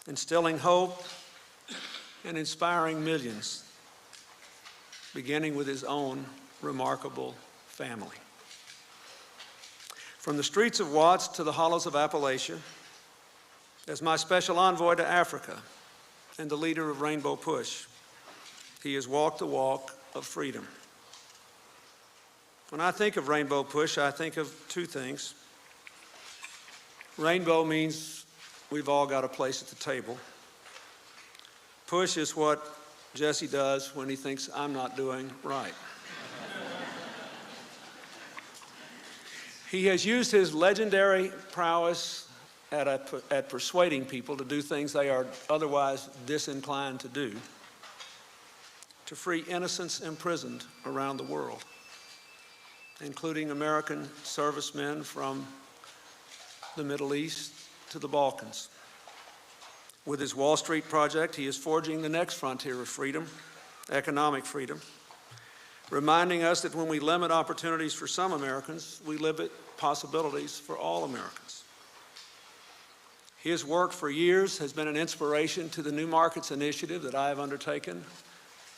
instilling hope and inspiring millions, beginning with his own remarkable family. From the streets of Watts to the hollows of Appalachia, as my special envoy to Africa and the leader of Rainbow Push, he has walked the walk of freedom. When I think of Rainbow Push, I think of two things. Rainbow means we've all got a place at the table. Push is what Jesse does when he thinks I'm not doing right. He has used his legendary prowess at persuading people to do things they are otherwise disinclined to do, to free innocents imprisoned around the world, including American servicemen from the Middle East to the Balkans. With his Wall Street project, he is forging the next frontier of freedom, economic freedom, reminding us that when we limit opportunities for some Americans, we limit possibilities for all Americans. His work for years has been an inspiration to the New Markets Initiative that I have undertaken,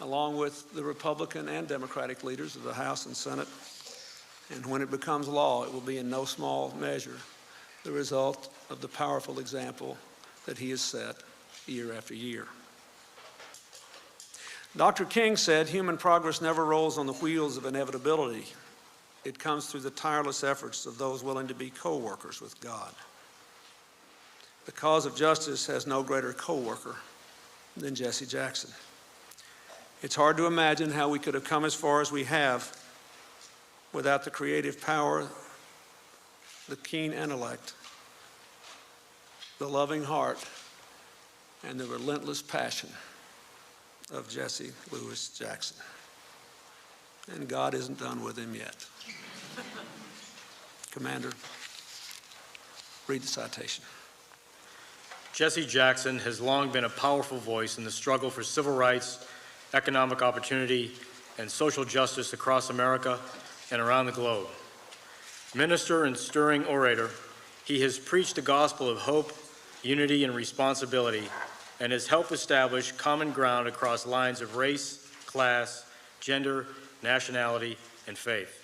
along with the Republican and Democratic leaders of the House and Senate. And when it becomes law, it will be in no small measure the result of the powerful example that he has set year after year. Dr. King said, human progress never rolls on the wheels of inevitability. It comes through the tireless efforts of those willing to be co-workers with God. The cause of justice has no greater co-worker than Jesse Jackson. It's hard to imagine how we could have come as far as we have without the creative power, the keen intellect, the loving heart, and the relentless passion of Jesse Louis Jackson. And God isn't done with him yet. Commander, read the citation. Jesse Jackson has long been a powerful voice in the struggle for civil rights, economic opportunity, and social justice across America and around the globe. Minister and stirring orator, he has preached the gospel of hope, unity, and responsibility, and has helped establish common ground across lines of race, class, gender, nationality, and faith.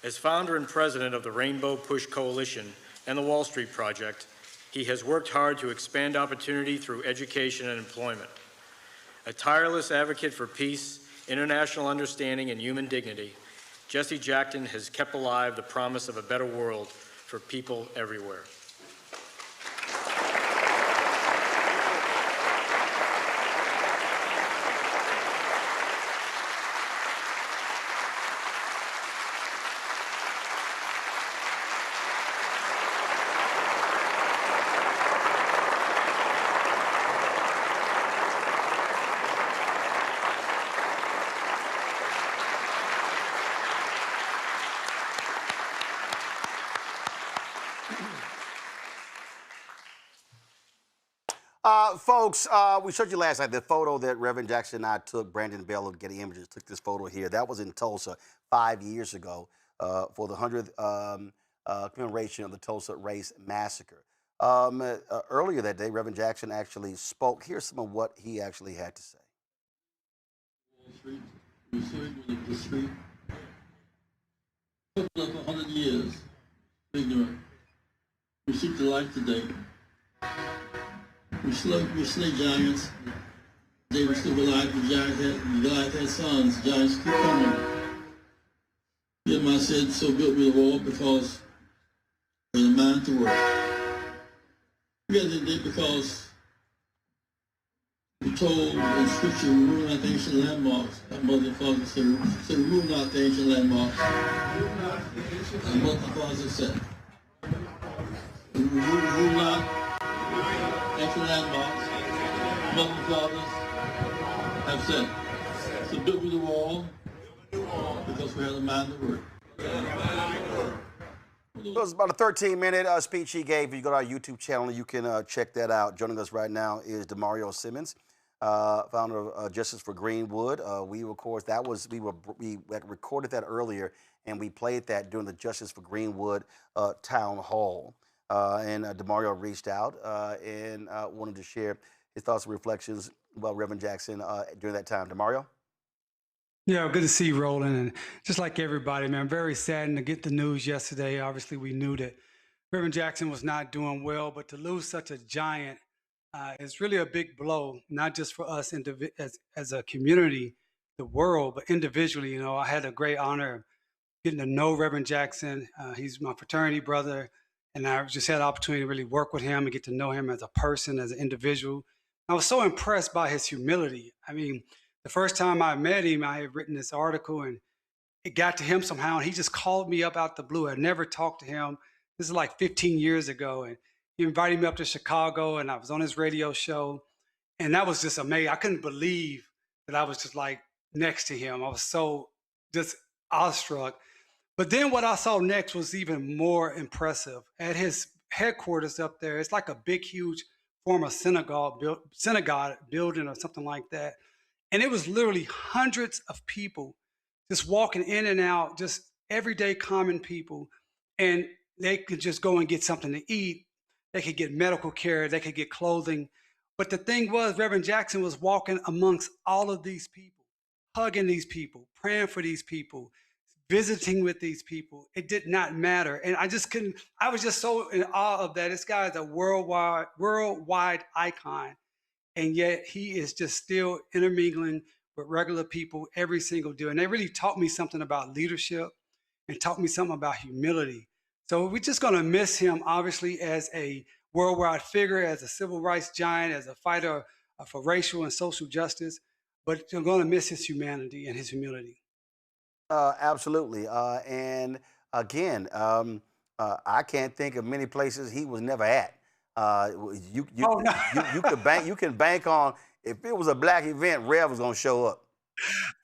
As founder and president of the Rainbow Push Coalition and the Wall Street Project, he has worked hard to expand opportunity through education and employment. A tireless advocate for peace, international understanding, and human dignity, Jesse Jackson has kept alive the promise of a better world for people everywhere. Folks, we showed you last night the photo that Reverend Jackson and I took. Brandon Bell of Getty Images took this photo here. That was in Tulsa 5 years ago for the 100th commemoration of the Tulsa Race Massacre. Earlier that day, Reverend Jackson actually spoke. Here's some of what he actually had to say. Wall Street, we saw it on the street. Took us 100 years, ignorant. We seek the light today. We slay giants. They were still alive. Goliath had sons. Giants keep coming. Nehemiah said, so built we the wall because we had a mind to work. We had to do because we told in Scripture, we rule not the ancient landmarks. Our mother and father said, rule not the ancient landmarks. Our mother and father said, rule not ancient landmarks. Mother and fathers have said. So built we the wall because we had a mind to work. It was about a 13-minute speech he gave. If you go to our YouTube channel, you can check that out. Joining us right now is Demario Simmons, founder of Justice for Greenwood. We recorded that earlier, and we played that during the Justice for Greenwood town hall. And Demario reached out and wanted to share his thoughts and reflections about Reverend Jackson during that time. Demario? Yeah, good to see you, Roland. And just like everybody, man, I'm very saddened to get the news yesterday. Obviously, we knew that Reverend Jackson was not doing well, but to lose such a giant is really a big blow, not just for us as a community, the world, but individually. You know, I had a great honor of getting to know Reverend Jackson. He's my fraternity brother, and I just had the opportunity to really work with him and get to know him as a person, as an individual. I was so impressed by his humility. I mean, the first time I met him, I had written this article and it got to him somehow. And he just called me up out the blue. I never talked to him. This is like 15 years ago. And he invited me up to Chicago and I was on his radio show. And that was just amazing. I couldn't believe that I was just like next to him. I was so just awestruck. But then what I saw next was even more impressive. At his headquarters up there, it's like a big, huge former synagogue building or something like that. And it was literally hundreds of people just walking in and out, just everyday common people. And they could just go and get something to eat. They could get medical care. They could get clothing. But the thing was, Reverend Jackson was walking amongst all of these people, hugging these people, praying for these people, visiting with these people. It did not matter. And I was just so in awe of that. This guy is a worldwide icon. And yet he is just still intermingling with regular people every single day. And they really taught me something about leadership and taught me something about humility. So we're just going to miss him, obviously, as a worldwide figure, as a civil rights giant, as a fighter for racial and social justice. But we're going to miss his humanity and his humility. Absolutely. And again, I can't think of many places he was never at. You can bank on if it was a black event, Rev was gonna show up.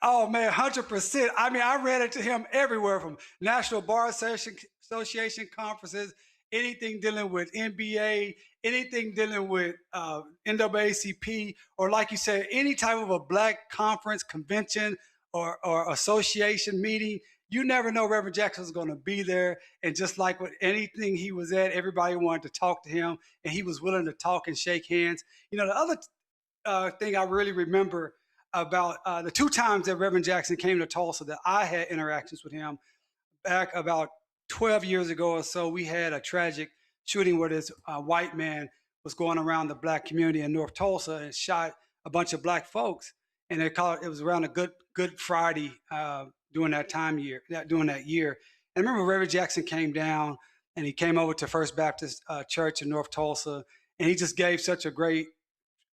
Oh man, 100%. I mean, I ran into him everywhere, from National Bar Association conferences, anything dealing with NBA, anything dealing with NAACP, or like you said, any type of a black conference, convention, or association meeting. You never know Reverend Jackson was going to be there. And just like with anything he was at, everybody wanted to talk to him, and he was willing to talk and shake hands. You know, the other thing I really remember about the two times that Reverend Jackson came to Tulsa that I had interactions with him, back about 12 years ago or so, we had a tragic shooting where this white man was going around the black community in North Tulsa and shot a bunch of black folks. And it was around a Good Friday during that year. And I remember Reverend Jackson came down and he came over to First Baptist Church in North Tulsa, and he just gave such a great,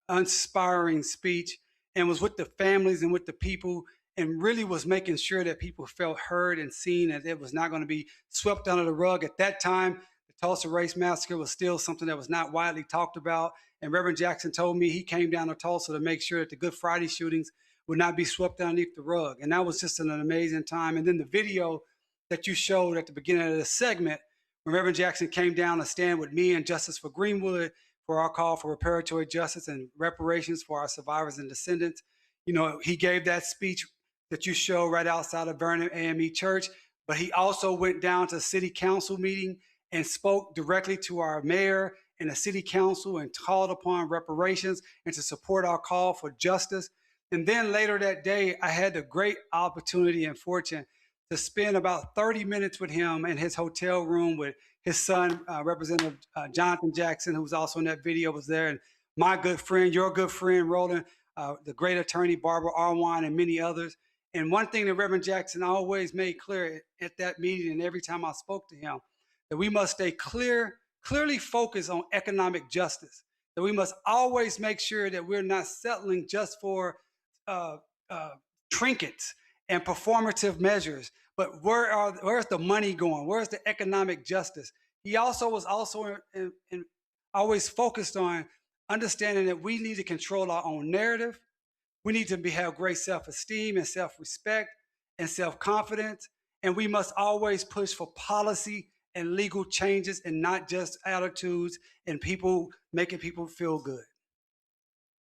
inspiring speech and was with the families and with the people and really was making sure that people felt heard and seen, and it was not going to be swept under the rug. At that time, the Tulsa Race Massacre was still something that was not widely talked about. And Reverend Jackson told me he came down to Tulsa to make sure that the Good Friday shootings would not be swept underneath the rug. And that was just an amazing time. And then the video that you showed at the beginning of the segment, when Reverend Jackson came down to stand with me and Justice for Greenwood for our call for reparatory justice and reparations for our survivors and descendants. You know, he gave that speech that you show right outside of Vernon AME Church, but he also went down to a city council meeting and spoke directly to our mayor and the city council and called upon reparations and to support our call for justice. And then later that day, I had the great opportunity and fortune to spend about 30 minutes with him in his hotel room with his son, Representative Jonathan Jackson, who was also in that video, was there, and my good friend, your good friend, Roland, the great attorney, Barbara Arwine, and many others. And one thing that Reverend Jackson always made clear at that meeting and every time I spoke to him, that we must stay clearly focused on economic justice, that we must always make sure that we're not settling just for trinkets and performative measures, but where's the money going? Where's the economic justice? He also was always focused on understanding that we need to control our own narrative. We need to have great self-esteem and self-respect and self-confidence. And we must always push for policy and legal changes and not just attitudes and making people feel good.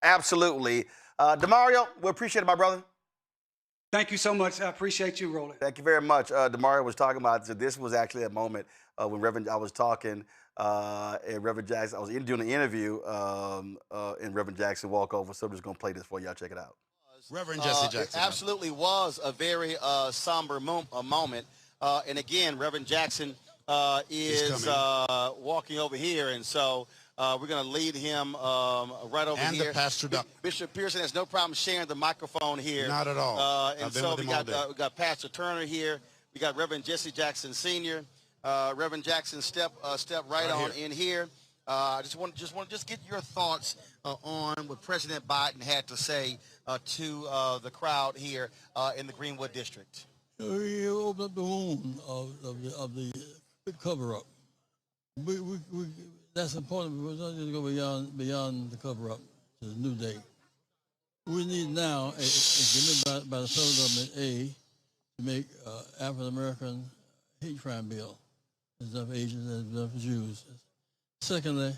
Absolutely. Demario, we appreciate it, my brother. Thank you so much. I appreciate you, Roland. Thank you very much. Demario was talking about, so this was actually a moment when I was talking, and Reverend Jackson, I was doing an interview, and Reverend Jackson walked over, so I'm just going to play this for y'all. Check it out. Reverend Jesse Jackson. It absolutely was a very somber moment. And again, Reverend Jackson is walking over here, and so we're going to lead him right over here. And the pastor. Bishop Pearson has no problem sharing the microphone here. Not at all. And so we got Pastor Turner here. We got Reverend Jesse Jackson Sr. Reverend Jackson, step right on in here. I just want to get your thoughts on what President Biden had to say to the crowd here in the Greenwood District. We opened up the wound of the cover-up. That's important. We're not going to go beyond the cover-up to the new day. We need now, given by the federal government, to make African-American hate crime bill. There's enough Asians, there's enough Jews. Secondly,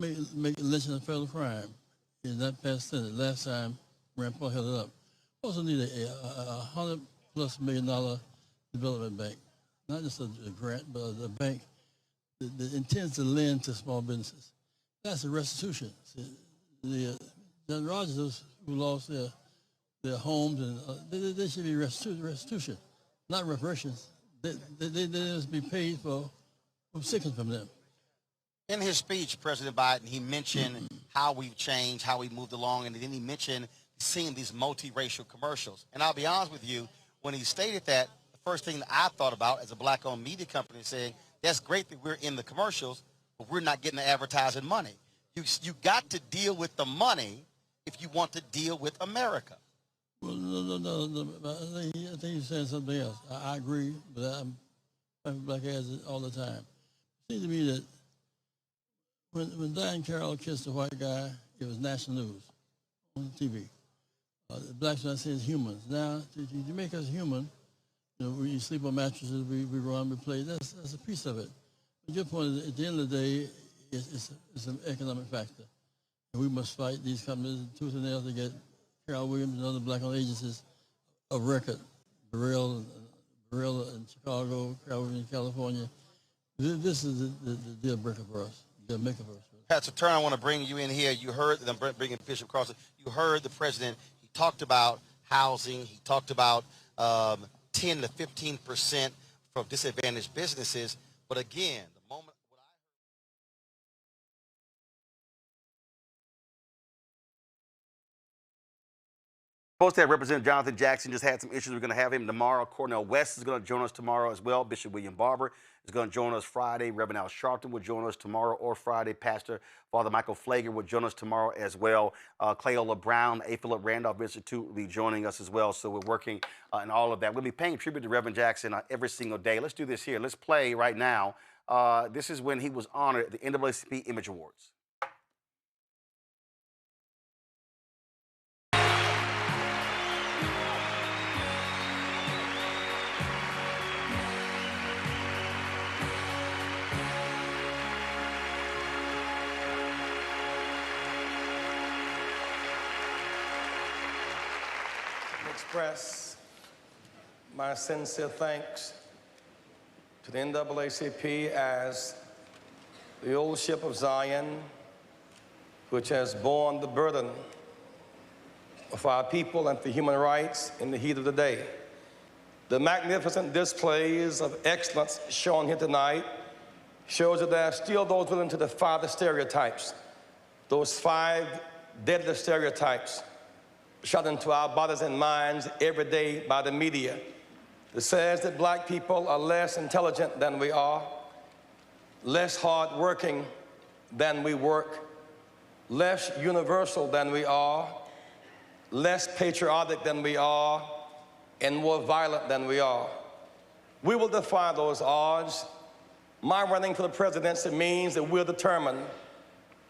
make lynching a federal crime. In that past Senate, last time, Rand Paul held it up. Also need a $100+ million development bank. Not just a grant, but a bank that intends to lend to small businesses. That's a restitution. The John Rogers who lost their homes, and they should be restitution, not reparations. They must be paid for sickness from them. In his speech, President Biden, he mentioned how we've changed, how we moved along, and then he mentioned seeing these multiracial commercials. And I'll be honest with you, when he stated that, the first thing that I thought about as a black-owned media company saying, that's great that we're in the commercials, but we're not getting the advertising money. You got to deal with the money if you want to deal with America. Well, no. I think you're saying something else. I agree, but I'm black ass all the time. It seems to me that when Diane Carroll kissed a white guy, it was national news on TV. The blacks are saying humans. Now, to make us human, we sleep on mattresses, we run, we play. That's a piece of it. But your point is, at the end of the day, it's an economic factor. And we must fight these companies tooth and nail to get Carol Williams and other black-owned agencies of record. Burrell in Chicago, Carol Williams in California. This is the deal breaker for us, deal maker for us. Pastor Turner, I want to bring you in here. You heard, I'm bringing Bishop Carlson. You heard the president. He talked about housing. He talked about 10 to 15% from disadvantaged businesses. But again, the moment Supposed to have Representative Jonathan Jackson, just had some issues. We're going to have him tomorrow. Cornel West is going to join us tomorrow as well. Bishop William Barber is going to join us Friday. Reverend Al Sharpton will join us tomorrow or Friday. Pastor Father Michael Flager will join us tomorrow as well. Cleola Brown, A. Philip Randolph Institute will be joining us as well. So we're working in all of that. We'll be paying tribute to Reverend Jackson every single day. Let's do this here. Let's play right now. This is when he was honored at the NAACP Image Awards. Express my sincere thanks to the NAACP as the old ship of Zion, which has borne the burden of our people and for human rights in the heat of the day. The magnificent displays of excellence shown here tonight shows that there are still those willing to defy the stereotypes those 5 deadly stereotypes shot into our bodies and minds every day by the media that says that black people are less intelligent than we are, less hardworking than we work, less universal than we are, less patriotic than we are, and more violent than we are. We will defy those odds. My running for the presidency means that we're determined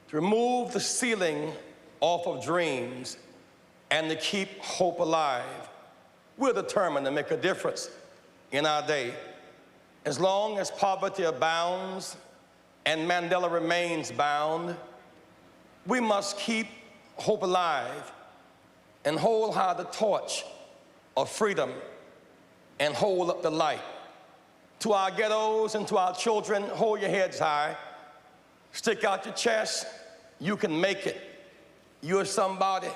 to remove the ceiling off of dreams and to keep hope alive. We're determined to make a difference in our day. As long as poverty abounds and Mandela remains bound, we must keep hope alive and hold high the torch of freedom and hold up the light. To our ghettos and to our children, hold your heads high. Stick out your chest. You can make it. You're somebody.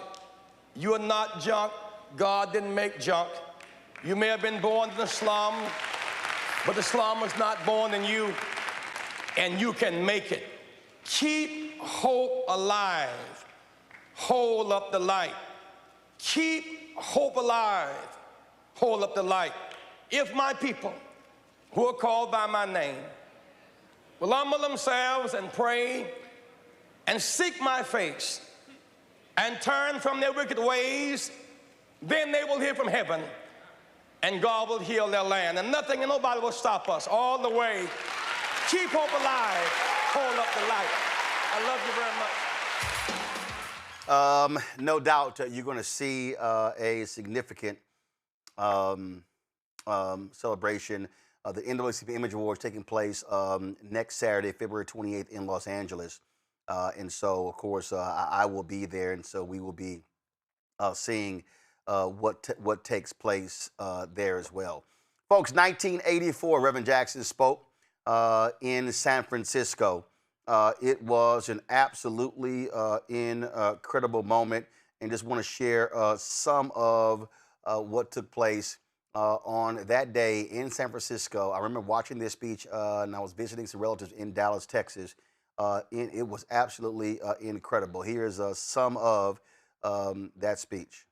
You're not junk. God didn't make junk. You may have been born in the slum, but the slum was not born in you, and you can make it. Keep hope alive. Hold up the light. Keep hope alive. Hold up the light. If my people, who are called by my name, will humble themselves and pray and seek my face and turn from their wicked ways, then they will hear from heaven and God will heal their land. And nothing and nobody will stop us all the way. Keep hope alive. Hold up the light. I love you very much. No doubt you're going to see a significant celebration of the NAACP Image Awards taking place next Saturday, February 28th in Los Angeles. And so, of course, I will be there, and so we will be seeing what takes place there as well. Folks, 1984, Reverend Jackson spoke in San Francisco. It was an absolutely incredible moment, and just want to share some of what took place on that day in San Francisco. I remember watching this speech, and I was visiting some relatives in Dallas, Texas. It was absolutely incredible. Here's some of that speech.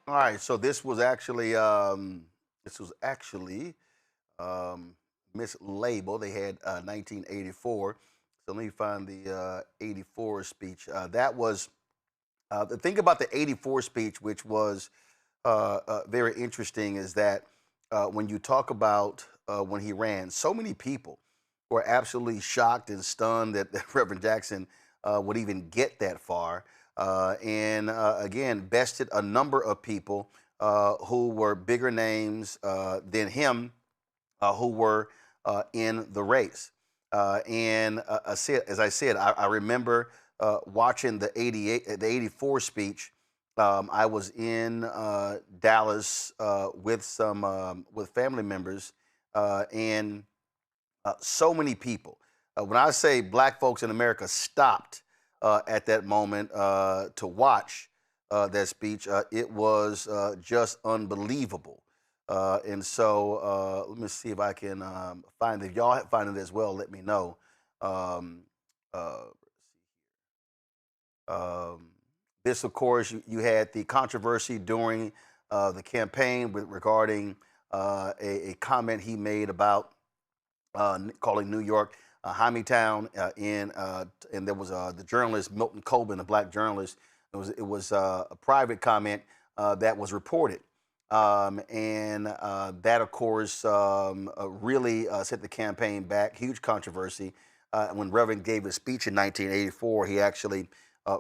All right, so this was actually mislabeled. They had 1984. So let me find the 84 speech. That was the thing about the 84 speech, which was very interesting, is that when you talk about when he ran, so many people were absolutely shocked and stunned that Reverend Jackson would even get that far. And again, bested a number of people who were bigger names than him, who were in the race. And as I said, I remember watching the 84 speech. I was in Dallas with family members, and so many people. When I say black folks in America stopped at that moment to watch that speech, it was just unbelievable. And so let me see if I can find it. If y'all find it as well, let me know. This, of course, you had the controversy during the campaign regarding a comment he made about calling New York Town, and there was the journalist Milton Colvin, a black journalist. It was a private comment that was reported, and that, of course, really set the campaign back. Huge controversy. When Reverend gave his speech in 1984, he actually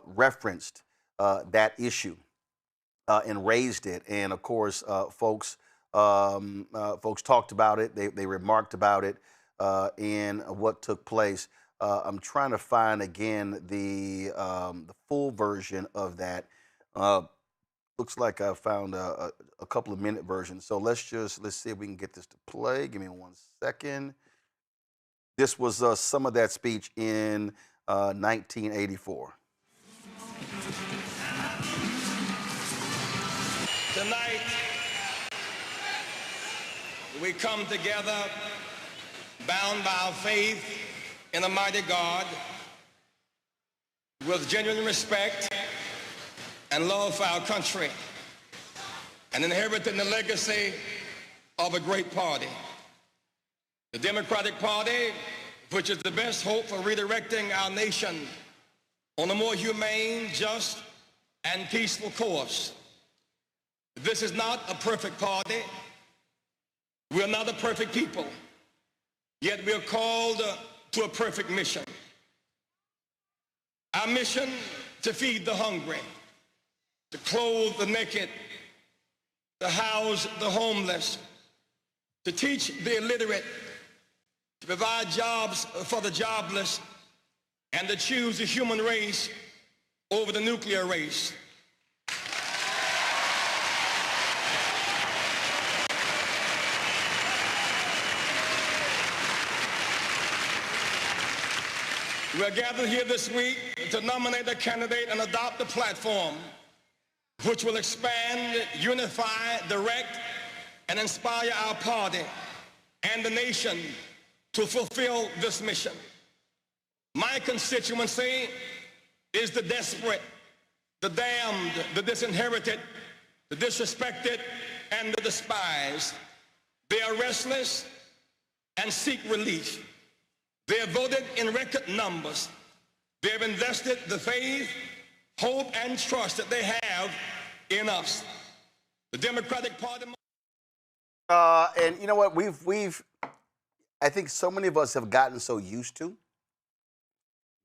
referenced that issue and raised it. And of course, folks Folks talked about it. They remarked about it in what took place. I'm trying to find again the full version of that. Looks like I found a couple of minute versions. So let's see if we can get this to play. Give me 1 second. This was some of that speech in 1984. Tonight, we come together bound by our faith in a mighty God with genuine respect and love for our country and inheriting the legacy of a great party. The Democratic Party, which is the best hope for redirecting our nation on a more humane, just, and peaceful course. This is not a perfect party. We're not a perfect people, yet we are called to a perfect mission. Our mission: to feed the hungry, to clothe the naked, to house the homeless, to teach the illiterate, to provide jobs for the jobless, and to choose the human race over the nuclear race. We're gathered here this week to nominate a candidate and adopt a platform which will expand, unify, direct, and inspire our party and the nation to fulfill this mission. My constituency is the desperate, the damned, the disinherited, the disrespected, and the despised. They are restless and seek relief. They have voted in record numbers. They have invested the faith, hope, and trust that they have in us. The Democratic Party. And you know what? I think so many of us have gotten so used to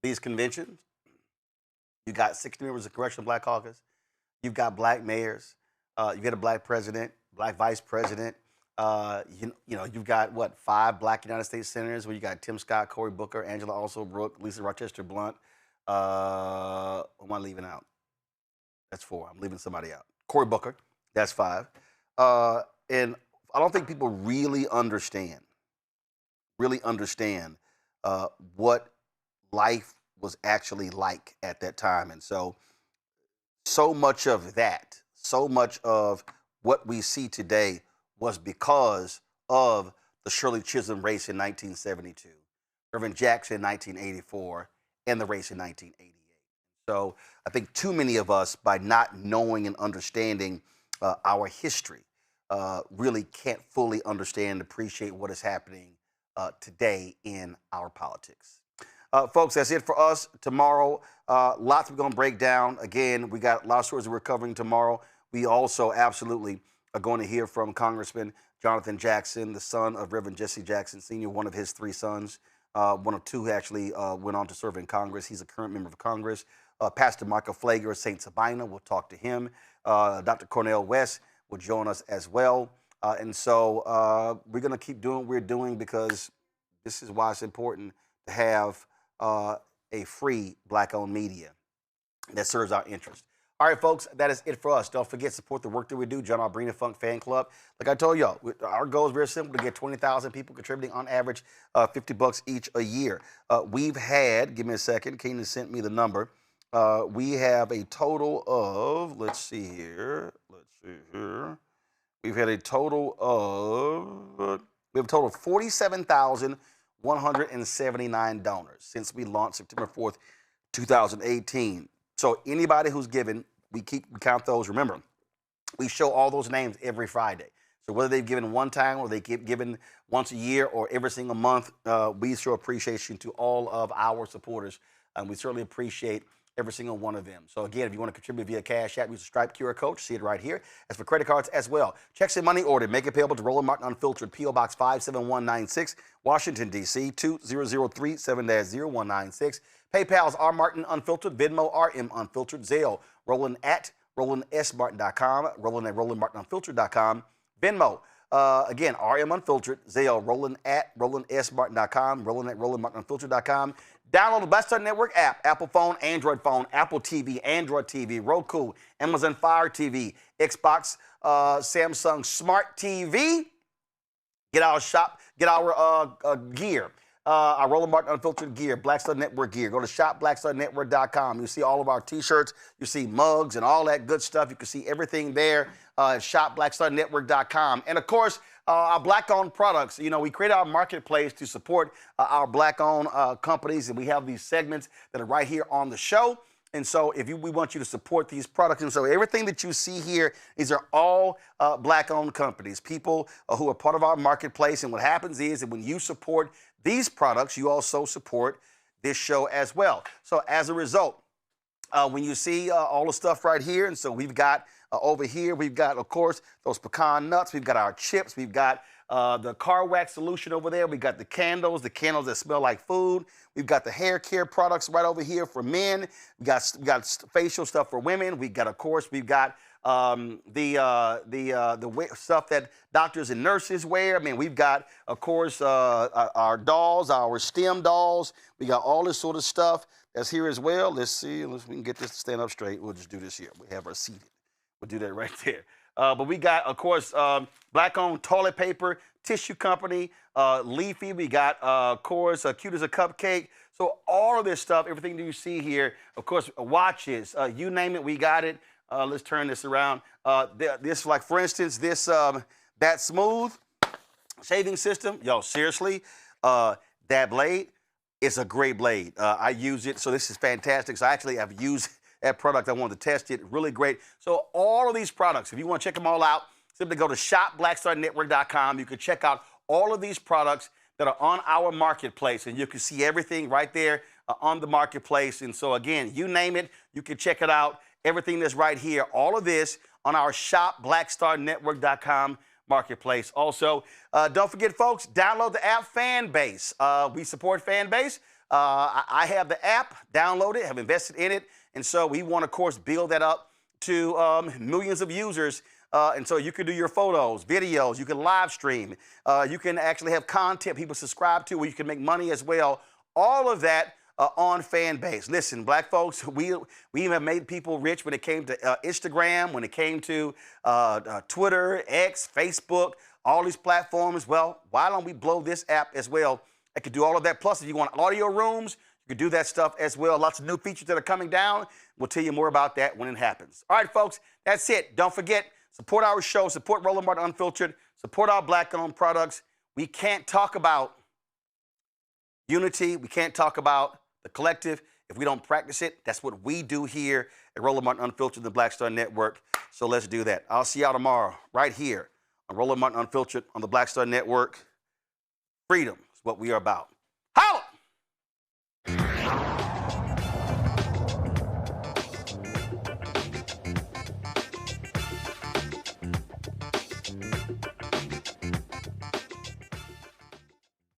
these conventions. You got 60 members of Congressional Black Caucus. You've got black mayors. You got a black president, black vice president. You've got, 5 black United States senators, where you got Tim Scott, Cory Booker, Angela Alsop-Brooke, Lisa Rochester Blunt. Who am I leaving out? That's 4. I'm leaving somebody out. Cory Booker, that's 5. And I don't think people really understand what life was actually like at that time. And so much of that, so much of what we see today was because of the Shirley Chisholm race in 1972, Reverend Jackson in 1984, and the race in 1988. So I think too many of us, by not knowing and understanding our history, really can't fully understand and appreciate what is happening today in our politics. Folks, that's it for us. Tomorrow, lots we're going to break down. Again, we got a lot of stories that we're covering tomorrow. We also absolutely are going to hear from Congressman Jonathan Jackson, the son of Reverend Jesse Jackson Sr., one of his 3 sons, one of 2 who actually went on to serve in Congress. He's a current member of Congress. Pastor Michael Flager of St. Sabina, we'll talk to him. Dr. Cornel West will join us as well. And so we're going to keep doing what we're doing, because this is why it's important to have a free Black-owned media that serves our interests. All right, folks, that is it for us. Don't forget, support the work that we do, John Albrina Funk Fan Club. Like I told y'all, our goal is very simple: to get 20,000 people contributing on average $50 each a year. We've had, give me a second, Keenan sent me the number. We have a total of, let's see here. We've had a total of, we have a total of 47,179 donors since we launched September 4th, 2018. So anybody who's given, we count those. Remember, we show all those names every Friday. So whether they've given one time or they get given once a year or every single month, we show appreciation to all of our supporters. And we certainly appreciate every single one of them. So again, if you want to contribute via Cash App, use the Stripe QR code. See it right here. As for credit cards as well, checks and money order, make it payable to Roland Martin Unfiltered, P.O. Box 57196, Washington, D.C. 20037-0196. PayPal's R Martin Unfiltered, Venmo RM Unfiltered, Zelle, Roland at RolandSMartin.com, Roland at RolandMartinUnfiltered.com, Venmo, Again, RM Unfiltered, Zelle, Roland at RolandSMartin.com, Roland at RolandMartinUnfiltered.com. Download the Black Star Network app, Apple phone, Apple TV, Android TV, Roku, Amazon Fire TV, Xbox, Samsung Smart TV. Get our shop, get our gear, our Roland Martin Unfiltered gear, Black Star Network gear. Go to shopblackstarnetwork.com. You see all of our T-shirts. You see mugs and all that good stuff. You can see everything there at shopblackstarnetwork.com. And, of course, our black-owned products. You know, we create our marketplace to support our black-owned companies, and we have these segments that are right here on the show. And so we want you to support these products. And so everything that you see here, these are all black-owned companies, people who are part of our marketplace. And what happens is that when you support these products, you also support this show as well. So as a result, when you see all the stuff right here, and so we've got over here, we've got, of course, those pecan nuts. We've got our chips. We've got the car wax solution over there. We've got the candles that smell like food. We've got the hair care products right over here for men. We got facial stuff for women. We've got, of course, we've got the stuff that doctors and nurses wear. I mean, we've got, of course, our dolls, our STEM dolls. We got all this sort of stuff that's here as well. Let's see if we can get this to stand up straight. We'll just do this here. We have our seated. We'll do that right there. But we got, of course, black-owned toilet paper, tissue company, Leafy. We got, of course, Cute as a Cupcake. So all of this stuff, everything that you see here, of course, watches, you name it, we got it. Let's turn this around. This, like, for instance, this That Smooth shaving system. Yo, seriously, that blade is a great blade. I use it, so this is fantastic. So I actually have used that product. I wanted to test it. Really great. So all of these products, if you want to check them all out, simply go to shopblackstarnetwork.com. You can check out all of these products that are on our marketplace, and you can see everything right there on the marketplace. And so, again, you name it, you can check it out. Everything that's right here, all of this on our shopblackstarnetwork.com marketplace. Also, don't forget, folks, download the app Fanbase. We support Fanbase. I have the app, download it, have invested in it. And so we want to, of course, build that up to millions of users. And so you can do your photos, videos, you can live stream. You can actually have content people subscribe to where you can make money as well. All of that on Fanbase. Listen, black folks, we even have made people rich when it came to Instagram, when it came to Twitter, X, Facebook, all these platforms. Well, why don't we blow this app as well? I could do all of that. Plus, if you want audio rooms, you can do that stuff as well. Lots of new features that are coming down. We'll tell you more about that when it happens. All right, folks, that's it. Don't forget, support our show, support Roland Martin Unfiltered, support our black-owned products. We can't talk about unity. We can't talk about the collective if we don't practice it. That's what we do here at Roland Martin Unfiltered, the Black Star Network. So let's do that. I'll see y'all tomorrow right here on Roland Martin Unfiltered on the Black Star Network. Freedom is what we are about.